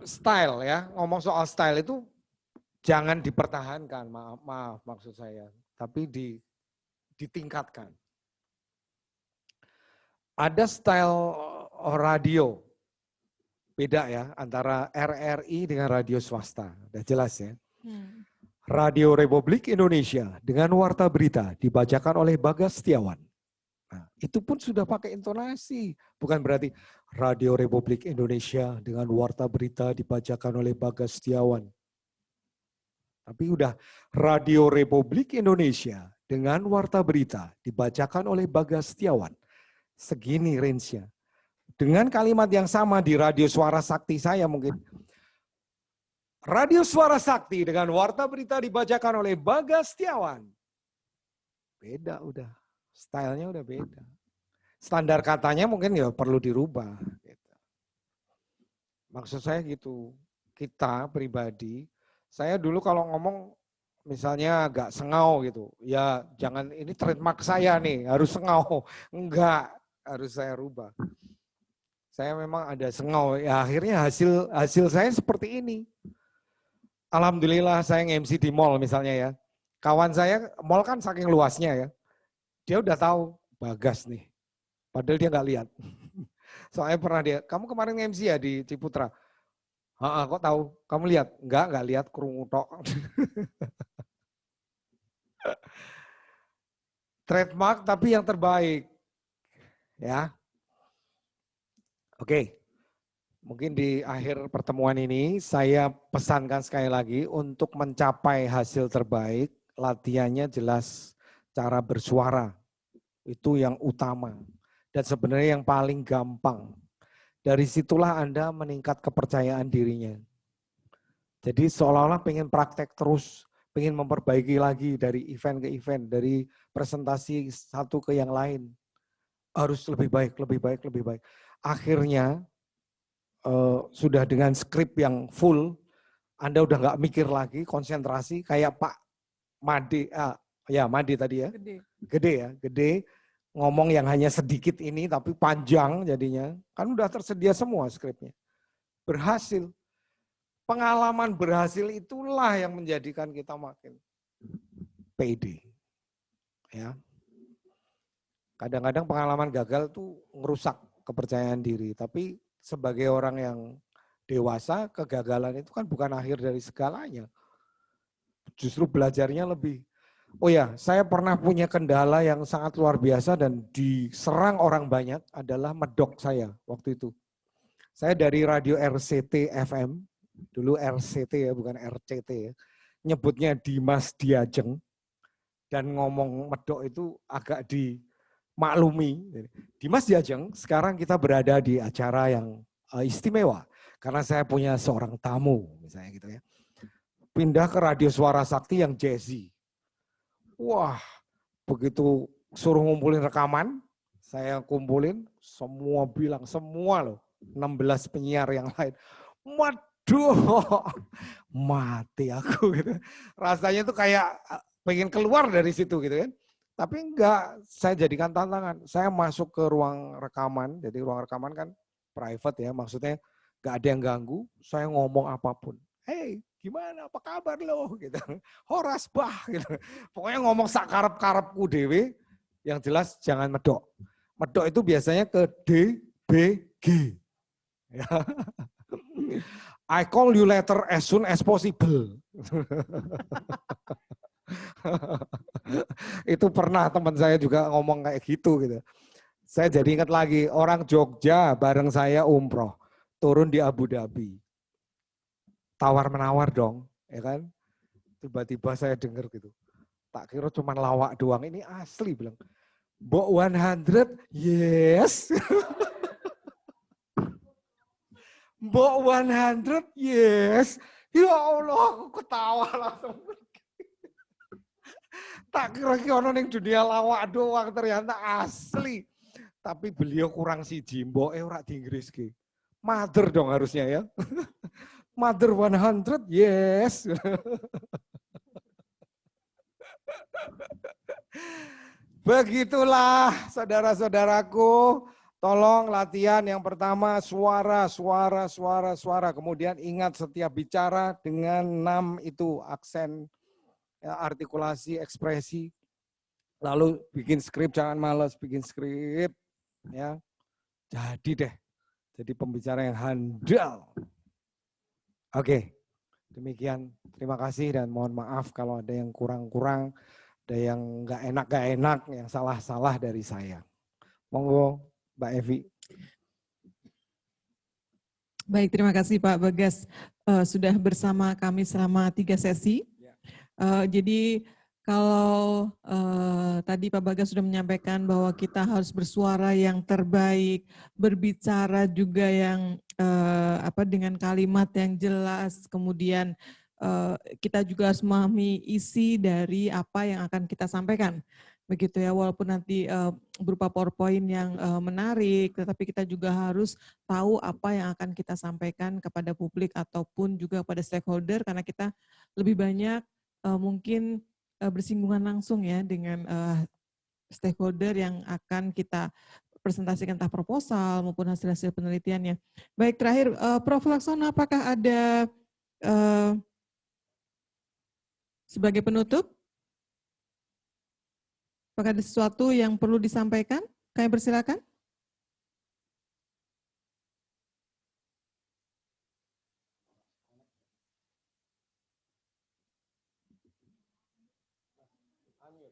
Speaker 2: Style ya, ngomong soal style itu jangan dipertahankan, maaf maksud saya, tapi ditingkatkan. Ada style radio, beda ya antara RRI dengan radio swasta, udah jelas ya. Radio Republik Indonesia dengan warta berita dibacakan oleh Bagas Setiawan. Nah, itu pun sudah pakai intonasi. Bukan berarti Radio Republik Indonesia dengan warta berita dibacakan oleh Bagas Setiawan. Tapi udah Radio Republik Indonesia dengan warta berita dibacakan oleh Bagas Setiawan. Segini range-nya. Dengan kalimat yang sama di Radio Suara Sakti saya mungkin. Radio Suara Sakti dengan warta berita dibacakan oleh Bagas Setiawan. Beda udah. Stylenya udah beda. Standar katanya mungkin ya perlu dirubah. Gitu. Maksud saya gitu. Kita pribadi, saya dulu kalau ngomong misalnya agak sengau gitu. Ya jangan, ini trademark saya nih, harus sengau. Enggak, harus saya rubah. Saya memang ada sengau. Ya akhirnya hasil saya seperti ini. Alhamdulillah saya nge-MC di mall misalnya ya. Kawan saya, mall kan saking luasnya ya. Dia udah tahu Bagas nih. Padahal dia nggak lihat. Soalnya pernah dia, kamu kemarin MC ya di Ciputra? Kok tahu? Kamu lihat? Nggak lihat, krungu tok. Trademark tapi yang terbaik. Ya. Oke. Mungkin di akhir pertemuan ini saya pesankan sekali lagi untuk mencapai hasil terbaik, latihannya jelas cara bersuara. Itu yang utama. Dan sebenarnya yang paling gampang. Dari situlah Anda meningkat kepercayaan dirinya. Jadi seolah-olah pengen praktek terus, pengen memperbaiki lagi dari event ke event, dari presentasi satu ke yang lain. Harus lebih baik, lebih baik, lebih baik. Akhirnya sudah dengan skrip yang full, Anda udah nggak mikir lagi, konsentrasi kayak Pak Made, ya Made tadi ya, gede, ngomong yang hanya sedikit ini tapi panjang jadinya, kan udah tersedia semua skripnya. Berhasil. Pengalaman berhasil itulah yang menjadikan kita makin pede. Ya. Kadang-kadang pengalaman gagal tuh ngerusak kepercayaan diri, tapi sebagai orang yang dewasa, kegagalan itu kan bukan akhir dari segalanya. Justru belajarnya lebih. Oh ya, saya pernah punya kendala yang sangat luar biasa dan diserang orang banyak adalah medok saya waktu itu. Saya dari radio RCT FM, dulu RCT ya, bukan RCT ya, nyebutnya Dimas Diajeng, dan ngomong medok itu agak dimaklumi. Dimas Diajeng, sekarang kita berada di acara yang istimewa, karena saya punya seorang tamu, misalnya gitu ya. Pindah ke Radio Suara Sakti yang jazzy. Wah, begitu suruh ngumpulin rekaman, saya kumpulin, semua bilang, semua loh, 16 penyiar yang lain. Waduh, mati aku gitu. Rasanya tuh kayak pengen keluar dari situ gitu kan. Tapi enggak, saya jadikan tantangan. Saya masuk ke ruang rekaman, jadi ruang rekaman kan private ya, maksudnya enggak ada yang ganggu, saya ngomong apapun. Hey, gimana, apa kabar lo? Gitu. Horas bah, gitu. Pokoknya ngomong sakarep-karepku dewe, yang jelas jangan medok. Medok itu biasanya ke D, B, G. Ya. I call you later as soon as possible. Itu pernah teman saya juga ngomong kayak gitu. Saya jadi ingat lagi, orang Jogja bareng saya umroh, turun di Abu Dhabi. Tawar-menawar dong, ya kan? Tiba-tiba saya dengar gitu. Tak kira cuma lawak doang, ini asli bilang. Mbok 100, yes. Mbok 100, yes. Ya Allah, aku ketawa langsung. Tak kira ono ning dunia lawak doang, ternyata asli. Tapi beliau kurang siji, mboke ora di Inggris ki. Mother dong harusnya ya. Mother 100, yes. Begitulah saudara-saudaraku, tolong latihan yang pertama suara. Kemudian ingat setiap bicara dengan 6 itu aksen, ya, artikulasi, ekspresi. Lalu bikin skrip, jangan malas bikin skrip. Ya, jadi deh, jadi pembicara yang handal. Oke, demikian. Terima kasih dan mohon maaf kalau ada yang kurang-kurang, ada yang nggak enak, yang salah-salah dari saya. Monggo, Mbak Evi.
Speaker 1: Baik, terima kasih Pak Bagas sudah bersama kami selama 3 sesi. Jadi kalau tadi Pak Bagas sudah menyampaikan bahwa kita harus bersuara yang terbaik, berbicara juga yang dengan kalimat yang jelas, kemudian kita juga harus memahami isi dari apa yang akan kita sampaikan. Begitu ya, walaupun nanti berupa PowerPoint yang menarik, tetapi kita juga harus tahu apa yang akan kita sampaikan kepada publik ataupun juga pada stakeholder, karena kita lebih banyak mungkin bersinggungan langsung ya dengan stakeholder yang akan kita presentasikan entah proposal maupun hasil-hasil penelitiannya. Baik, terakhir Prof. Laksono, apakah ada sebagai penutup? Apakah ada sesuatu yang perlu disampaikan? Kami persilakan.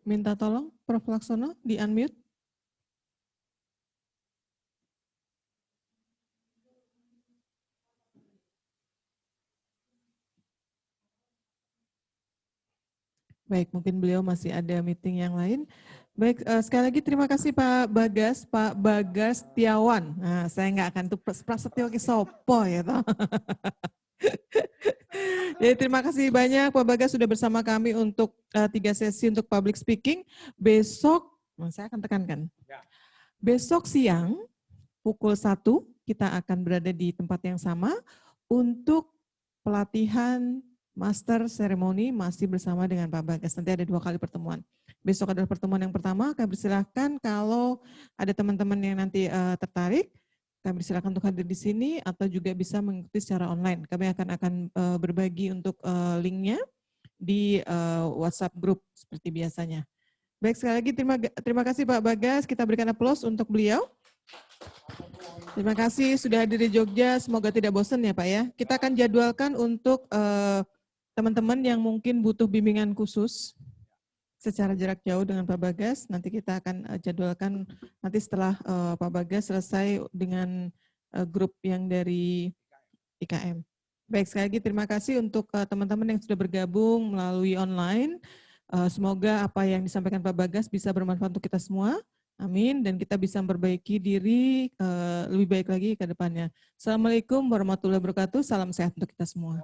Speaker 1: Minta tolong Prof. Laksono di unmute. Baik, mungkin beliau masih ada meeting yang lain. Baik, sekali lagi terima kasih Pak Bagas Tiawan. Nah, saya nggak akan tuh Prasetyo ki sopo ya toh. Jadi terima kasih banyak Pak Bagas sudah bersama kami untuk 3 sesi untuk public speaking. Besok, saya akan tekankan. Besok siang pukul 1 kita akan berada di tempat yang sama untuk pelatihan Master Ceremony masih bersama dengan Pak Bagas. Nanti ada 2 kali pertemuan. Besok adalah pertemuan yang pertama. Kami persilahkan kalau ada teman-teman yang nanti tertarik, kami persilahkan untuk hadir di sini atau juga bisa mengikuti secara online. Kami akan berbagi untuk linknya di WhatsApp group seperti biasanya. Baik, sekali lagi terima kasih Pak Bagas. Kita berikan aplaus untuk beliau. Terima kasih sudah hadir di Jogja. Semoga tidak bosan ya Pak ya. Kita akan jadwalkan untuk teman-teman yang mungkin butuh bimbingan khusus secara jarak jauh dengan Pak Bagas. Nanti kita akan jadwalkan nanti setelah Pak Bagas selesai dengan grup yang dari IKM. Baik, sekali lagi terima kasih untuk teman-teman yang sudah bergabung melalui online. Semoga apa yang disampaikan Pak Bagas bisa bermanfaat untuk kita semua. Amin. Dan kita bisa memperbaiki diri lebih baik lagi ke depannya. Assalamualaikum warahmatullahi wabarakatuh. Salam sehat untuk kita semua.